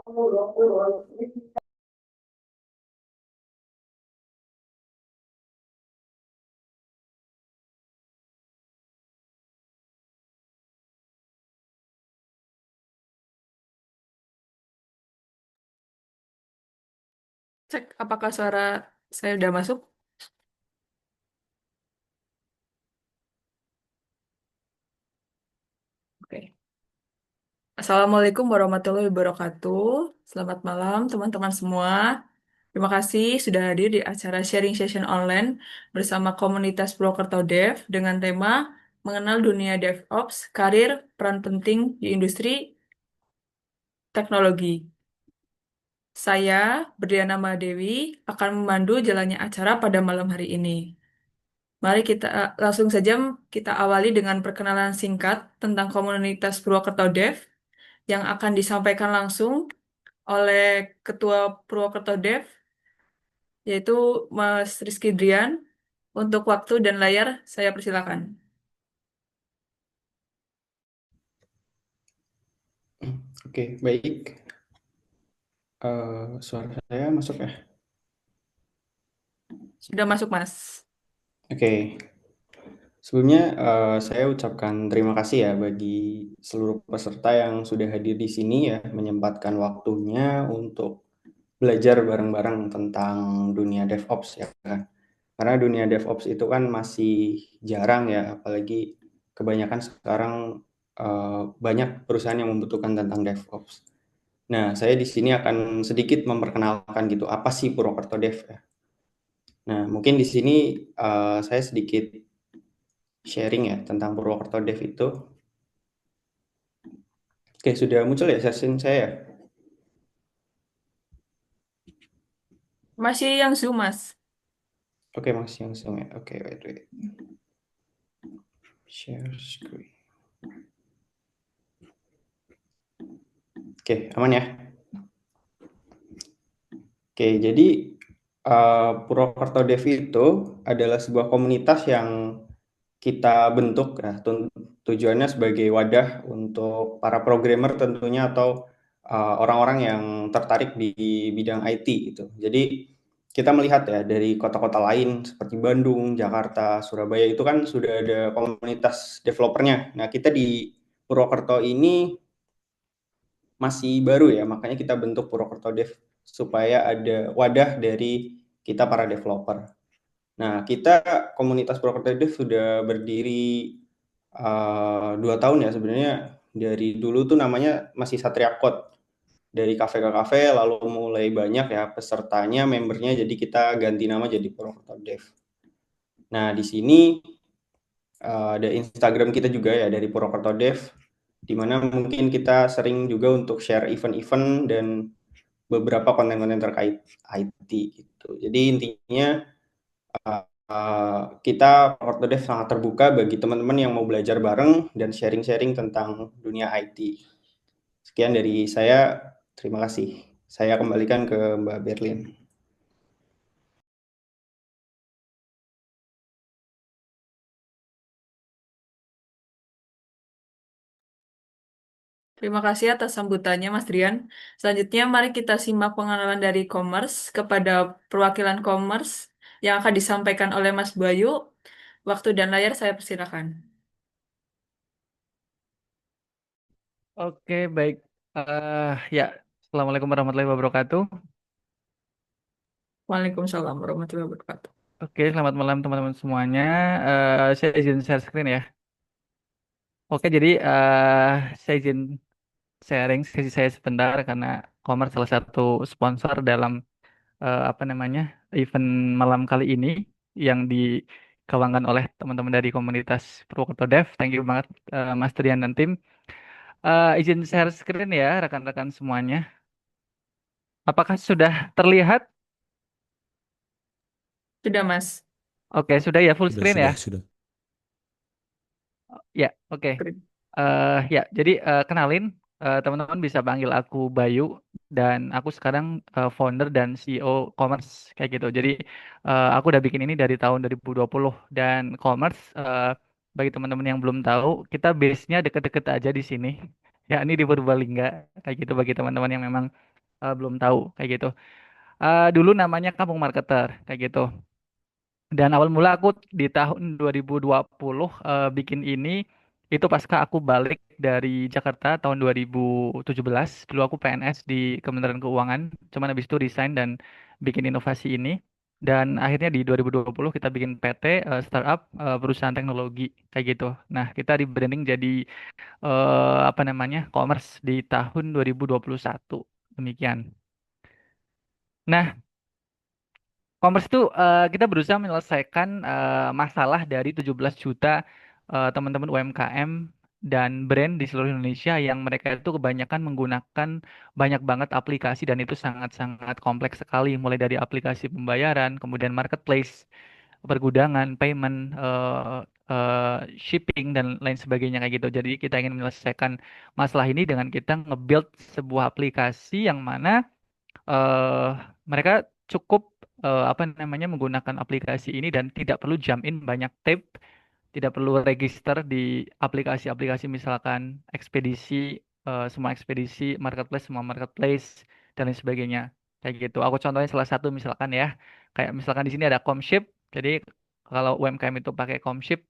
Cek apakah suara saya udah masuk? Oke. Assalamualaikum warahmatullahi wabarakatuh. Selamat malam teman-teman semua. Terima kasih sudah hadir di acara sharing session online bersama komunitas Purwokerto Dev dengan tema mengenal dunia DevOps, karir, peran penting di industri teknologi. Saya, Berdiana Mahadewi, akan memandu jalannya acara pada malam hari ini. Mari kita langsung saja kita awali dengan perkenalan singkat tentang komunitas Purwokerto Dev yang akan disampaikan langsung oleh Ketua Purwokerto Dev, yaitu Mas Rizky Drian. Untuk waktu dan layar, saya persilakan. Oke, baik. Suara saya masuk ya? Sudah masuk, Mas. Oke. Sebelumnya saya ucapkan terima kasih ya bagi seluruh peserta yang sudah hadir di sini ya, menyempatkan waktunya untuk belajar bareng-bareng tentang dunia DevOps ya kan. Karena dunia DevOps itu kan masih jarang ya, apalagi kebanyakan sekarang banyak perusahaan yang membutuhkan tentang DevOps. Nah, saya di sini akan sedikit memperkenalkan gitu, apa sih Purwokerto Dev ya. Nah, mungkin di sini saya sedikit sharing ya tentang Purwokerto Dev itu. Oke, sudah muncul ya session saya ya? Masih yang Zoom, Mas. Oke, masih langsung ya. Oke, wait. Share screen. Oke, aman ya? Oke, jadi Purwokerto Dev itu adalah sebuah komunitas yang kita bentuk ya, tujuannya sebagai wadah untuk para programmer tentunya atau orang-orang yang tertarik di bidang IT gitu. Jadi kita melihat ya dari kota-kota lain seperti Bandung, Jakarta, Surabaya itu kan sudah ada komunitas developernya. Nah, kita di Purwokerto ini masih baru ya, makanya kita bentuk Purwokerto Dev supaya ada wadah dari kita para developer. Nah, kita komunitas Purwokerto Dev sudah berdiri 2 tahun ya sebenarnya. Dari dulu tuh namanya masih Satria Code. Dari kafe ke kafe, lalu mulai banyak ya pesertanya, membernya, jadi kita ganti nama jadi Purwokerto Dev. Nah, di sini ada Instagram kita juga ya dari Purwokerto Dev, di mana mungkin kita sering juga untuk share event-event dan beberapa konten-konten terkait IT gitu. Jadi intinya kita Purwokerto Dev sangat terbuka bagi teman-teman yang mau belajar bareng dan sharing-sharing tentang dunia IT. Sekian dari saya, terima kasih. Saya kembalikan ke Mbak Berlin. Terima kasih atas sambutannya, Mas Drian. Selanjutnya, mari kita simak pengenalan dari Commerce kepada perwakilan Commerce yang akan disampaikan oleh Mas Bayu. Waktu dan layar saya persilakan. Oke, baik. Ya, Assalamualaikum warahmatullahi wabarakatuh. Waalaikumsalam warahmatullahi wabarakatuh. Oke, selamat malam teman-teman semuanya. Saya izin share screen ya. Oke, jadi saya izin sharing sesi saya sebentar karena Commerce salah satu sponsor dalam apa namanya event malam kali ini yang dikawangkan oleh teman-teman dari komunitas Purwokerto Dev. Thank you banget Mas Trian dan tim. Izin share screen ya rekan-rekan semuanya. Apakah sudah terlihat? Sudah, Mas. Oke, sudah ya full Sudah, screen ya. sudah, sudah. Ya, oke. Ya, jadi kenalin teman-teman bisa panggil aku Bayu dan aku sekarang founder dan CEO Commerce kayak gitu. Jadi aku udah bikin ini dari tahun 2020 dan Commerce bagi teman-teman yang belum tahu, kita base-nya deket-deket aja di sini. Ya, ini di Purbalingga kayak gitu bagi teman-teman yang memang belum tahu kayak gitu. Dulu namanya Kampung Marketer kayak gitu. Dan awal mula aku di tahun 2020 bikin ini itu pasca aku balik dari Jakarta tahun 2017. Dulu aku PNS di Kementerian Keuangan, cuman habis itu resign dan bikin inovasi ini. Dan akhirnya di 2020 kita bikin PT startup perusahaan teknologi kayak gitu. Nah, kita rebranding jadi apa namanya? Commerce di tahun 2021. Demikian. Nah, Commerce itu kita berusaha menyelesaikan masalah dari 17 juta teman-teman UMKM dan brand di seluruh Indonesia yang mereka itu kebanyakan menggunakan banyak banget aplikasi dan itu sangat-sangat kompleks sekali mulai dari aplikasi pembayaran, kemudian marketplace, pergudangan, payment, shipping dan lain sebagainya kayak gitu. Jadi kita ingin menyelesaikan masalah ini dengan kita nge-build sebuah aplikasi yang mana eh mereka cukup apa namanya menggunakan aplikasi ini dan tidak perlu jump in banyak tab, tidak perlu register di aplikasi-aplikasi misalkan ekspedisi, semua ekspedisi, marketplace, semua marketplace dan lain sebagainya. Kayak gitu. Aku contohnya salah satu misalkan ya, kayak misalkan di sini ada Comship. Jadi kalau UMKM itu pakai Comship,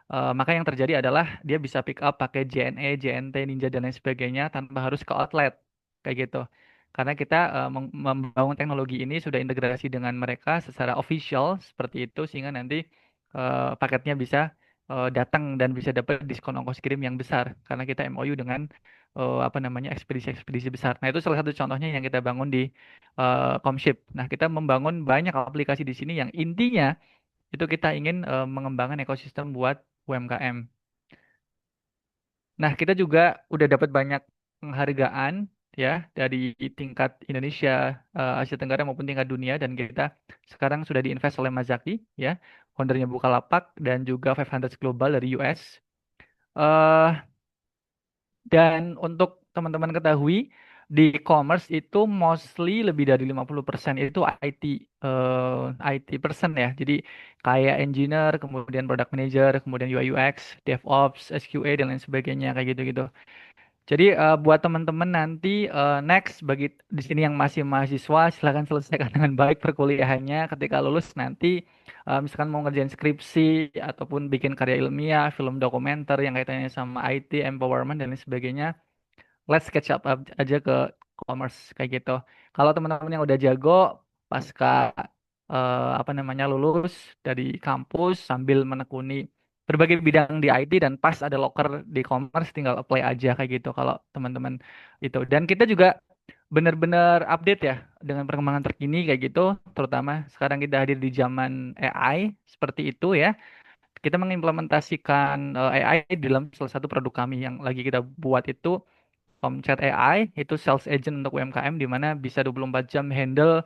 maka yang terjadi adalah dia bisa pick up pakai JNE, JNT, Ninja dan lain sebagainya tanpa harus ke outlet kayak gitu. Karena kita membangun teknologi ini sudah integrasi dengan mereka secara official seperti itu sehingga nanti paketnya bisa datang dan bisa dapat diskon ongkos kirim yang besar karena kita MOU dengan apa namanya ekspedisi-ekspedisi besar. Nah, itu salah satu contohnya yang kita bangun di Comship. Nah, kita membangun banyak aplikasi di sini yang intinya itu kita ingin mengembangkan ekosistem buat UMKM. Nah, kita juga udah dapat banyak penghargaan ya dari tingkat Indonesia, Asia Tenggara maupun tingkat dunia dan kita sekarang sudah diinvest oleh Mazaki ya, foundernya Bukalapak dan juga 500 Global dari US. eh dan untuk teman-teman ketahui di commerce itu mostly lebih dari 50% itu IT IT person ya. Jadi kayak engineer, kemudian product manager, kemudian UI UX, DevOps, SQA dan lain sebagainya kayak gitu-gitu. Jadi buat teman-teman nanti next bagi di sini yang masih mahasiswa silahkan selesaikan dengan baik perkuliahannya. Ketika lulus nanti misalkan mau ngerjain skripsi ataupun bikin karya ilmiah, film dokumenter yang kaitannya sama IT, empowerment dan lain sebagainya, let's catch up aja ke commerce kayak gitu. Kalau teman-teman yang udah jago pasca apa namanya lulus dari kampus sambil menekuni berbagai bidang di IT dan pas ada loker di commerce tinggal apply aja kayak gitu kalau teman-teman itu. Dan kita juga benar-benar update ya dengan perkembangan terkini kayak gitu, terutama sekarang kita hadir di zaman AI seperti itu ya. Kita mengimplementasikan AI di dalam salah satu produk kami yang lagi kita buat itu Chat AI itu sales agent untuk UMKM di mana bisa 24 jam handle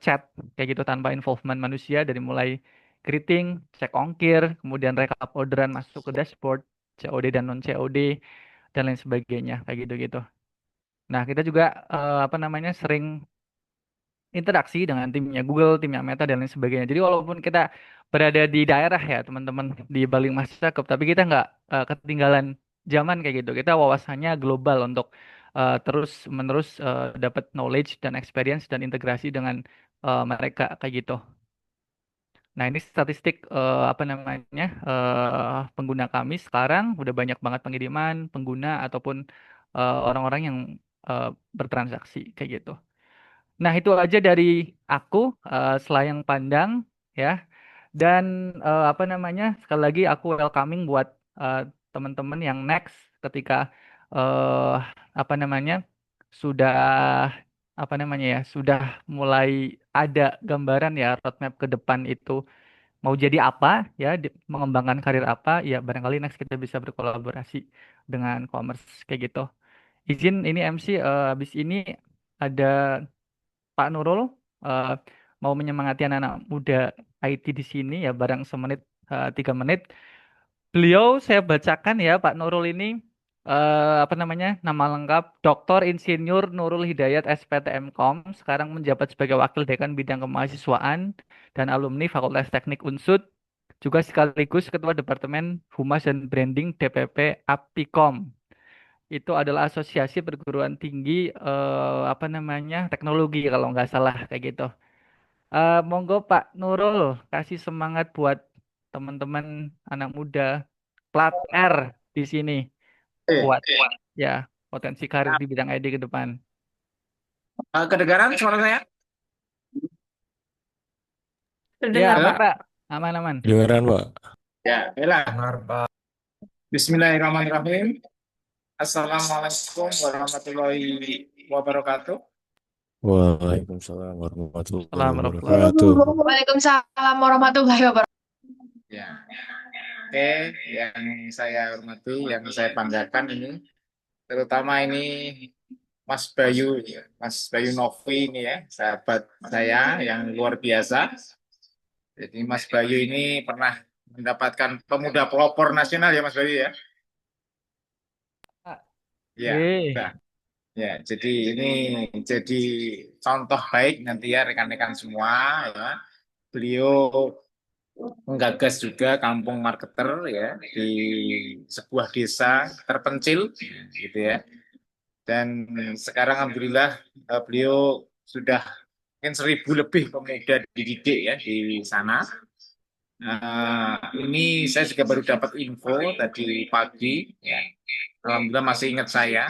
chat kayak gitu tanpa involvement manusia dari mulai greeting, cek ongkir, kemudian rekap orderan masuk ke dashboard, COD dan non COD dan lain sebagainya kayak gitu-gitu. Nah, kita juga apa namanya sering interaksi dengan timnya Google, timnya Meta dan lain sebagainya. Jadi walaupun kita berada di daerah ya teman-teman di Baling Masakep, tapi kita nggak ketinggalan zaman kayak gitu. Kita wawasannya global untuk terus menerus dapat knowledge dan experience dan integrasi dengan mereka kayak gitu. Nah ini statistik apa namanya pengguna kami sekarang udah banyak banget pengiriman pengguna ataupun orang-orang yang eh, bertransaksi kayak gitu. Nah, itu aja dari aku selayang pandang ya. Dan apa namanya? Sekali lagi aku welcoming buat eh, teman-teman yang next ketika eh apa namanya? Sudah apa namanya ya? Sudah mulai ada gambaran ya roadmap ke depan itu mau jadi apa ya, mengembangkan karir apa ya barangkali next kita bisa berkolaborasi dengan commerce kayak gitu. Izin ini MC habis ini ada Pak Nurul eh, mau menyemangati anak-anak muda IT di sini ya barang semenit 3 menit. Beliau saya bacakan ya Pak Nurul ini apa namanya nama lengkap Dr. Insinyur Nurul Hidayat SPTMkom sekarang menjabat sebagai Wakil Dekan Bidang Kemahasiswaan dan alumni Fakultas Teknik Unsud juga sekaligus Ketua Departemen Humas dan Branding DPP Aptikom. itu adalah asosiasi perguruan tinggi apa namanya teknologi kalau nggak salah kayak gitu. Monggo Pak Nurul kasih semangat buat teman-teman anak muda plat R di sini buat ya potensi karir di bidang ID ke depan. Kedengaran suara saya? Ya Terdengar, aman Pak. Pak, aman-aman. Dengaran, Pak. Ya, baiklah. Bismillahirrahmanirrahim. Assalamualaikum warahmatullahi wabarakatuh. Waalaikumsalam warahmatullahi Assalamualaikum warahmatullahi wabarakatuh. Waalaikumsalam warahmatullahi wabarakatuh. Ya, oke, yang saya hormati, yang saya banggakan ini, terutama ini Mas Bayu, ya. Mas Bayu Novi ini ya, sahabat saya yang luar biasa. Jadi Mas Bayu ini pernah mendapatkan pemuda pelopor nasional ya Mas Bayu ya. Pak. Ya, Ye. nah, ya, jadi ini jadi contoh baik nanti ya rekan-rekan semua ya. Beliau menggagas juga kampung marketer ya di sebuah desa terpencil gitu ya. Dan sekarang alhamdulillah beliau sudah mungkin 1.000 lebih pemuda dididik ya di sana. Ini saya juga baru dapat info tadi pagi ya. Alhamdulillah masih ingat saya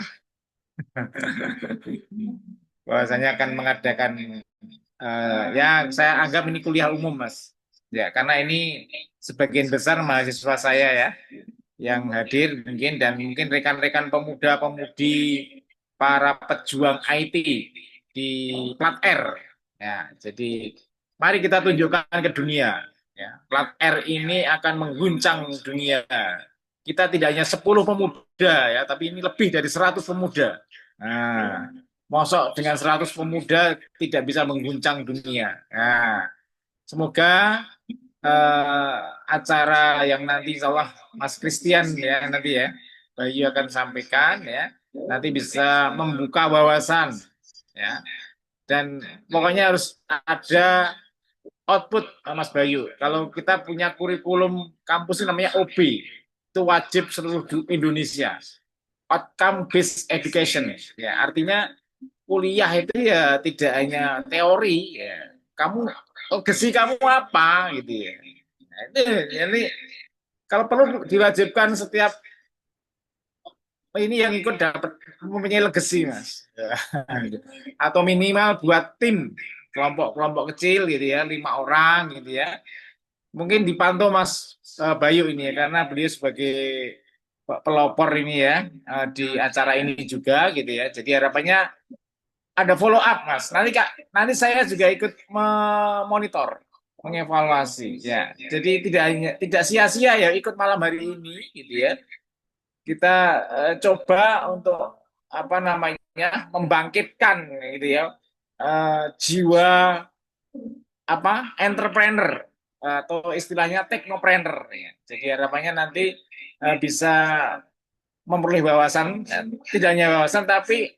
bahwasanya akan mengadakan ya saya anggap ini kuliah umum Mas. Ya, karena ini sebagian besar mahasiswa saya ya yang hadir mungkin dan mungkin rekan-rekan pemuda-pemudi para pejuang IT di plat R. Ya, jadi mari kita tunjukkan ke dunia ya. Plat R ini akan mengguncang dunia. Kita tidak hanya 10 pemuda ya, tapi ini lebih dari 100 pemuda. Nah, mosok dengan 100 pemuda tidak bisa mengguncang dunia. Nah, semoga eh, acara yang nanti insya Allah Mas Christian ya nanti ya Bayu akan sampaikan ya nanti bisa membuka wawasan ya dan pokoknya harus ada output Mas Bayu. Kalau kita punya kurikulum kampus ini namanya OB itu wajib seluruh Indonesia outcome based education ya artinya kuliah itu ya tidak hanya teori ya kamu gesi kamu apa gitu ya. Nah, itu ini kalau perlu diwajibkan setiap ini yang ikut dapat mempunyai legacy mas. Atau minimal buat tim kelompok-kelompok kecil gitu ya 5 orang gitu ya mungkin dipantau Mas Bayu ini ya karena beliau sebagai pelopor ini ya di acara ini juga gitu ya jadi harapannya ada follow up mas nanti saya juga ikut memonitor mengevaluasi ya jadi tidak sia-sia ya ikut malam hari ini gitu ya kita coba untuk apa namanya membangkitkan gitu ya jiwa apa entrepreneur atau istilahnya technopreneur ya. Jadi harapannya nanti bisa memperoleh wawasan tidak hanya wawasan tapi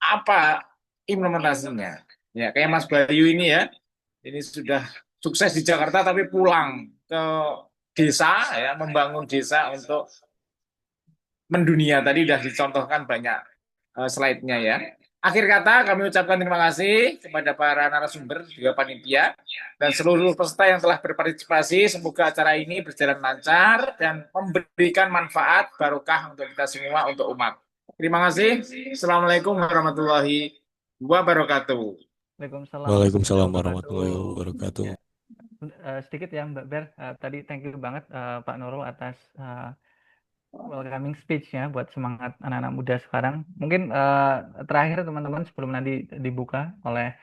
apa implementasinya ya kayak Mas Bayu ini ya ini sudah sukses di Jakarta tapi pulang ke desa ya membangun desa untuk mendunia tadi sudah dicontohkan banyak slide-nya ya. Akhir kata kami ucapkan terima kasih kepada para narasumber juga panitia dan seluruh peserta yang telah berpartisipasi. Semoga acara ini berjalan lancar dan memberikan manfaat barokah untuk kita semua untuk umat. Terima kasih. Assalamualaikum warahmatullahi wabarakatuh. Waalaikumsalam warahmatullahi Waalaikumsalam wabarakatuh. warahmatullahi wabarakatuh. Ya, sedikit ya Mbak Ber, tadi thank you banget Pak Nurul atas welcoming speech-nya buat semangat anak-anak muda sekarang. Mungkin terakhir teman-teman sebelum nanti dibuka oleh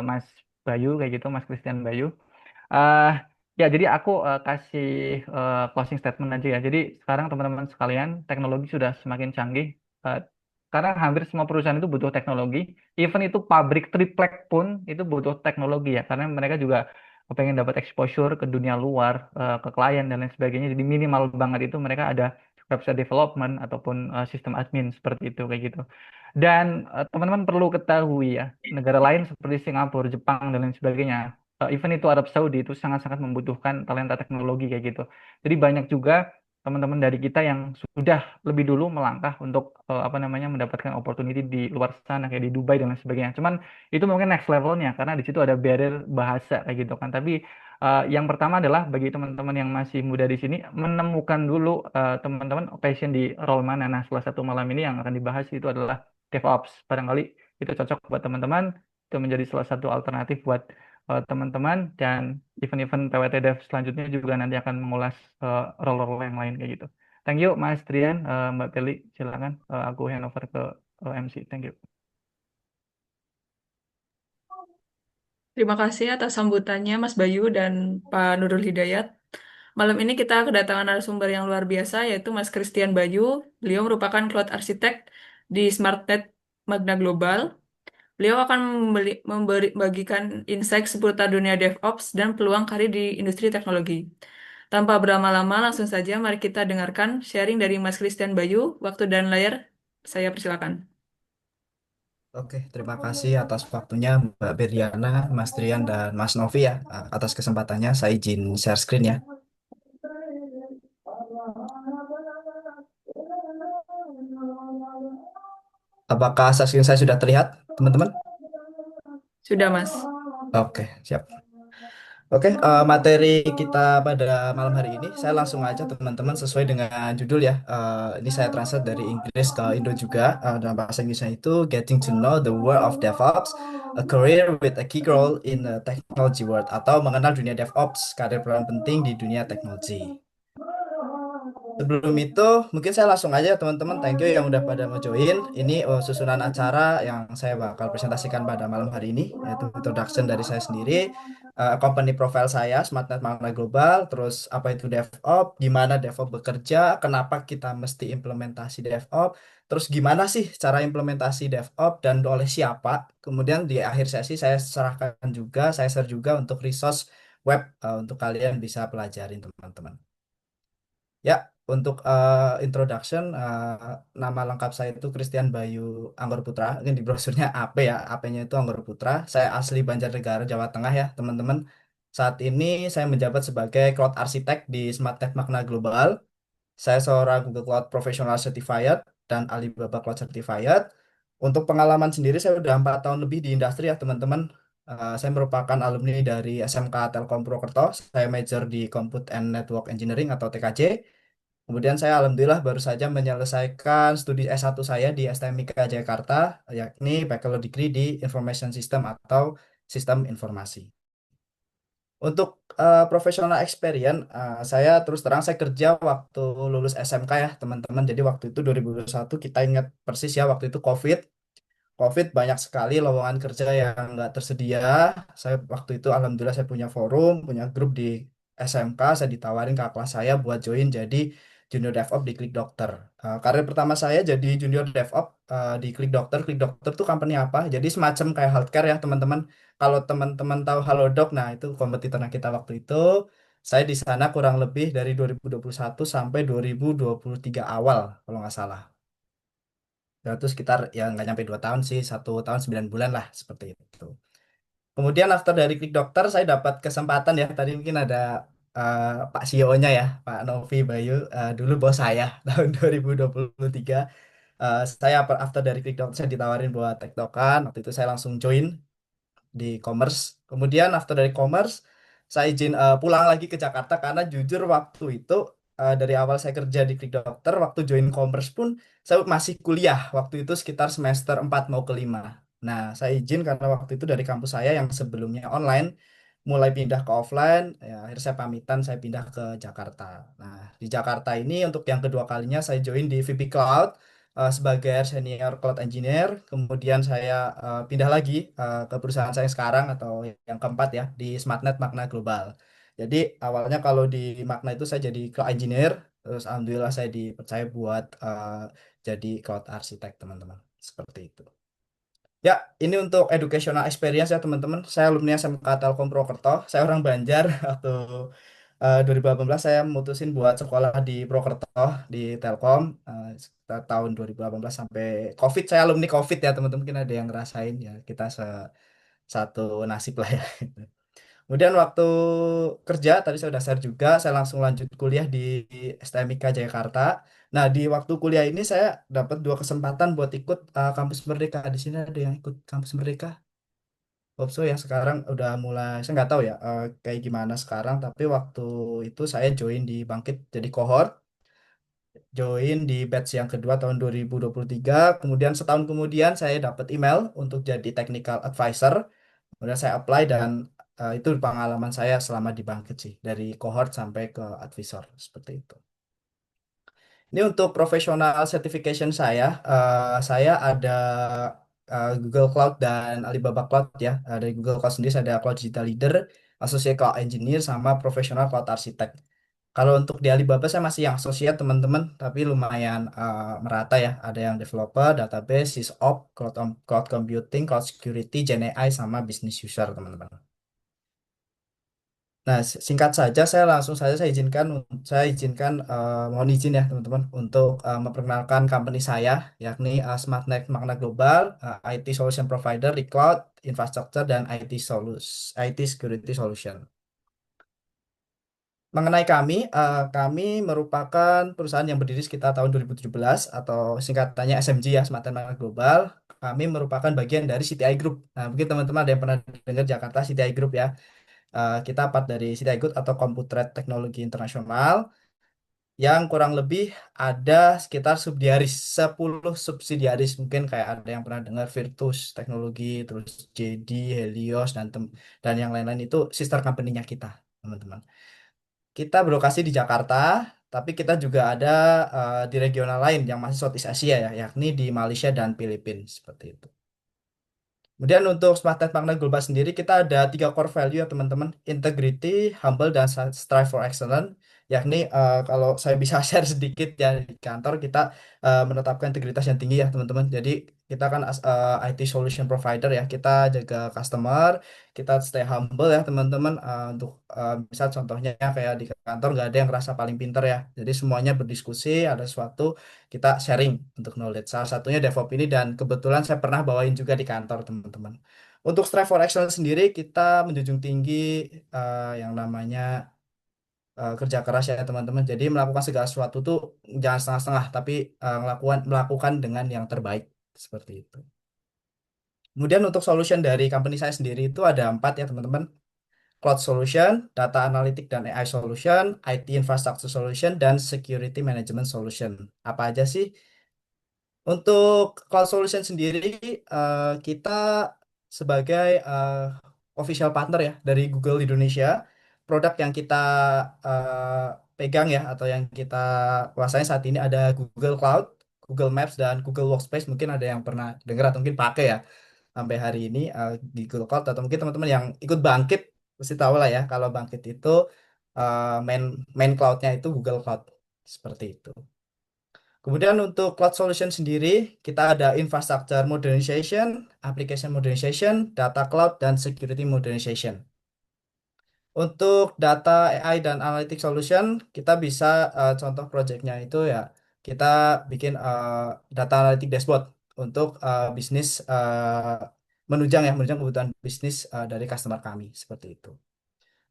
Mas Bayu kayak gitu, Mas Christian Bayu. eh ya, jadi aku kasih closing statement aja ya. Jadi sekarang teman-teman sekalian, teknologi sudah semakin canggih. Eh, Karena hampir semua perusahaan itu butuh teknologi. Even itu pabrik triplek pun itu butuh teknologi ya. Karena mereka juga pengen dapat exposure ke dunia luar, ke klien dan lain sebagainya. Jadi minimal banget itu mereka ada website development ataupun sistem admin seperti itu kayak gitu. Dan teman-teman perlu ketahui ya, negara lain seperti Singapura, Jepang dan lain sebagainya, even itu Arab Saudi itu sangat-sangat membutuhkan talenta teknologi kayak gitu. Jadi banyak juga teman-teman dari kita yang sudah lebih dulu melangkah untuk apa namanya mendapatkan opportunity di luar sana kayak di Dubai dan lain sebagainya. Cuman itu mungkin next levelnya karena di situ ada barrier bahasa kayak gitu kan. Tapi yang pertama adalah bagi teman-teman yang masih muda di sini menemukan dulu teman-teman passion di role mana. Nah, salah satu malam ini yang akan dibahas itu adalah DevOps. Barangkali itu cocok buat teman-teman. Itu menjadi salah satu alternatif buat teman-teman dan event-event PWT Dev selanjutnya juga nanti akan mengulas role-role yang lain kayak gitu. Thank you Mas Trian, Mbak Teli, silakan aku handover ke MC. Thank you. Terima kasih atas sambutannya Mas Bayu dan Pak Nurul Hidayat. Malam ini kita kedatangan narasumber yang luar biasa yaitu Mas Christian Bayu. Beliau merupakan Cloud Architect di SmartNet Magna Global. Beliau akan membagikan insight seputar dunia DevOps dan peluang karir di industri teknologi. Tanpa berlama-lama, langsung saja mari kita dengarkan sharing dari Mas Christian Bayu. Waktu dan layar, saya persilakan. Oke, terima kasih atas waktunya Mbak Beriana, Mas Trian, dan Mas Novi ya. Atas kesempatannya, saya izin share screen ya. Apakah share screen saya sudah terlihat, teman-teman? Sudah, Mas. Oke, siap. Oke, materi kita pada malam hari ini, saya langsung aja teman-teman sesuai dengan judul ya. Ini saya translate dari Inggris ke Indo juga. Dalam bahasa Inggrisnya itu Getting to Know the World of DevOps, a Career with a Key Role in the Technology World, atau mengenal dunia DevOps, karir peran penting di dunia teknologi. Sebelum itu, mungkin saya langsung aja teman-teman, thank you yang udah pada mau join. Ini susunan acara yang saya bakal presentasikan pada malam hari ini, yaitu introduction dari saya sendiri, company profile saya, SmartNet Makna Global, terus apa itu DevOps, gimana DevOps bekerja, kenapa kita mesti implementasi DevOps, terus gimana sih cara implementasi DevOps dan oleh siapa. Kemudian di akhir sesi saya serahkan juga, saya share juga untuk resource web untuk kalian bisa pelajarin teman-teman. Ya, untuk introduction, nama lengkap saya itu Christian Bayu Anggor Putra. Ini di brosurnya AP ya, AP-nya itu Anggor Putra. Saya asli Banjarnegara, Jawa Tengah ya, teman-teman. Saat ini saya menjabat sebagai Cloud Architect di SmartTech Magna Global. Saya seorang Google Cloud Professional Certified dan Alibaba Cloud Certified. Untuk pengalaman sendiri, saya udah 4 tahun lebih di industri ya, teman-teman. Saya merupakan alumni dari SMK Telkom Purwokerto. Saya major di Compute and Network Engineering atau TKJ. Kemudian saya alhamdulillah baru saja menyelesaikan studi S1 saya di STMIK Jakarta, yakni Bachelor Degree di Information System atau Sistem Informasi. Untuk professional experience, saya terus terang saya kerja waktu lulus SMK ya teman-teman. Jadi waktu itu 2021 kita ingat persis ya waktu itu COVID. COVID banyak sekali lowongan kerja yang nggak tersedia. Saya waktu itu alhamdulillah saya punya forum, punya grup di SMK. Saya ditawarin ke kelas saya buat join jadi junior DevOps di Klik Dokter. Karir pertama saya jadi junior DevOps di Klik Dokter. Klik Dokter tuh company apa? Jadi semacam kayak healthcare ya teman-teman. Kalau teman-teman tahu Halodoc, nah itu kompetitor kita waktu itu. Saya di sana kurang lebih dari 2021 sampai 2023 awal kalau nggak salah. Ya, itu sekitar ya nggak nyampe 2 tahun sih, 1 tahun 9 bulan lah seperti itu. Kemudian after dari Klik Dokter saya dapat kesempatan ya tadi mungkin ada Pak CEO-nya ya Pak Novi Bayu dulu bos saya tahun 2023. Saya after dari Klik Dokter saya ditawarin buat tektokan. Waktu itu saya langsung join di commerce. Kemudian after dari commerce, saya izin pulang lagi ke Jakarta karena jujur waktu itu dari awal saya kerja di Klik Dokter, waktu join commerce pun saya masih kuliah. Waktu itu sekitar semester 4 mau ke 5. Nah, saya izin karena waktu itu dari kampus saya yang sebelumnya online mulai pindah ke offline, ya akhirnya saya pamitan saya pindah ke Jakarta. Nah, di Jakarta ini untuk yang kedua kalinya saya join di VP Cloud sebagai senior cloud engineer. Kemudian saya pindah lagi ke perusahaan saya sekarang atau yang keempat ya di SmartNet Magna Global. Jadi awalnya kalau di Magna itu saya jadi cloud engineer, terus alhamdulillah saya dipercaya buat jadi cloud architect teman-teman. Seperti itu. Ya, ini untuk educational experience ya teman-teman. Saya alumni SMK Telkom Purwokerto. Saya orang Banjar waktu 2018 saya mutusin buat sekolah di Purwokerto di Telkom sekitar tahun 2018 sampai COVID. Saya alumni COVID ya teman-teman, mungkin ada yang ngerasain ya kita satu nasib lah ya. Kemudian waktu kerja tadi saya sudah share juga, saya langsung lanjut kuliah di STMIK Jakarta. Nah, di waktu kuliah ini saya dapat dua kesempatan buat ikut Kampus Merdeka. Di sini ada yang ikut Kampus Merdeka. Opso yang sekarang udah mulai, saya nggak tahu ya kayak gimana sekarang, tapi waktu itu saya join di Bangkit jadi kohort, join di batch yang kedua tahun 2023. Kemudian setahun kemudian saya dapat email untuk jadi technical advisor. Kemudian saya apply dan itu pengalaman saya selama di Bangkit sih, dari cohort sampai ke advisor seperti itu. Ini untuk professional certification saya ada Google Cloud dan Alibaba Cloud ya. Dari Google Cloud sendiri saya ada Cloud Digital Leader, Associate Cloud Engineer, sama Professional Cloud Architect. Kalau untuk di Alibaba saya masih yang associate teman-teman, tapi lumayan merata ya. Ada yang developer, database, SysOps, cloud computing, cloud security, Gen AI, sama business user teman-teman. Nah, singkat saja saya langsung saja saya izinkan mohon izin ya teman-teman untuk memperkenalkan company saya yakni SmartNet Magna Global, IT Solution Provider di Cloud, Infrastructure dan IT Security Solution. Mengenai kami merupakan perusahaan yang berdiri sekitar tahun 2017 atau singkatannya SMG ya, Smart Magna Global. Kami merupakan bagian dari CTI Group. Nah, mungkin teman-teman ada yang pernah dengar Jakarta CTI Group ya. Kita part dari CTI Group atau Computrade Teknologi Internasional yang kurang lebih ada sekitar subsidiaris, 10 subsidiaris. Mungkin kayak ada yang pernah dengar Virtus Teknologi, terus JD, Helios, dan yang lain-lain itu sister company-nya kita, teman-teman. Kita berlokasi di Jakarta, tapi kita juga ada di regional lain yang masih Southeast Asia ya, yakni di Malaysia dan Filipina, seperti itu. Kemudian untuk Smartnet Magna Global sendiri kita ada tiga core value ya teman-teman. Integrity, humble, dan strive for excellence. Yakni kalau saya bisa share sedikit ya di kantor kita menetapkan integritas yang tinggi ya teman-teman. Jadi kita kan IT solution provider ya. Kita jaga customer, kita stay humble ya teman-teman. Untuk misal contohnya kayak di kantor nggak ada yang merasa paling pinter ya. Jadi semuanya berdiskusi, ada sesuatu kita sharing untuk knowledge. Salah satunya DevOps ini dan kebetulan saya pernah bawain juga di kantor teman-teman. Untuk Strive for Excellence sendiri kita menjunjung tinggi yang namanya kerja keras ya teman-teman. Jadi melakukan segala sesuatu tuh jangan setengah-setengah, tapi melakukan dengan yang terbaik seperti itu. Kemudian untuk solution dari company saya sendiri itu ada 4 ya teman-teman. Cloud Solution, Data Analytic dan AI Solution, IT Infrastructure Solution, dan Security Management Solution. Apa aja sih? Untuk Cloud Solution sendiri, kita sebagai official partner ya dari Google Indonesia, produk yang kita pegang ya atau yang kita kuasai saat ini ada Google Cloud, Google Maps, dan Google Workspace. Mungkin ada yang pernah dengar atau mungkin pakai ya sampai hari ini di Google Cloud, atau mungkin teman-teman yang ikut Bangkit pasti tahu lah ya kalau Bangkit itu main main cloud-nya itu Google Cloud seperti itu. Kemudian untuk cloud solution sendiri, kita ada infrastructure modernization, application modernization, data cloud, dan security modernization. Untuk data AI dan analytic solution, kita bisa contoh projectnya itu ya, kita bikin data analytic dashboard untuk bisnis menunjang kebutuhan bisnis dari customer kami seperti itu.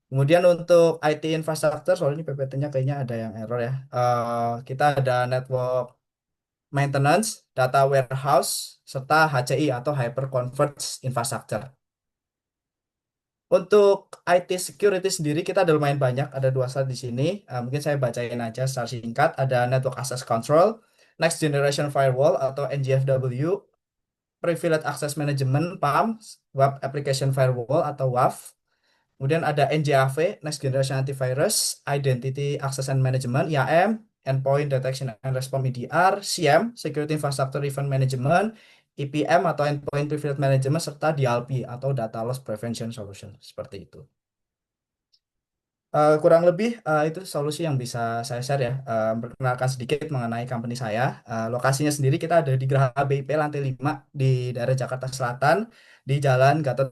Kemudian untuk IT infrastructure, soal ini PPT-nya kayaknya ada yang error ya. Kita ada network maintenance, data warehouse, serta HCI atau Hyper Converged Infrastructure. Untuk IT security sendiri kita ada lumayan banyak, ada dua slide di sini. Mungkin saya bacain aja secara singkat. Ada Network Access Control, Next Generation Firewall atau NGFW, Privileged Access Management (PAM), Web Application Firewall atau WAF. Kemudian ada NGAV, Next Generation Antivirus, Identity Access and Management (IAM), Endpoint Detection and Response (EDR), SIEM, Security Infrastructure Event Management, EPM atau Endpoint Privilege Management, serta DLP atau Data Loss Prevention Solution. Seperti itu. Kurang lebih itu solusi yang bisa saya share ya. Perkenalkan sedikit mengenai company saya. Lokasinya sendiri kita ada di Geraha BIP lantai 5 di daerah Jakarta Selatan di Jalan Gatot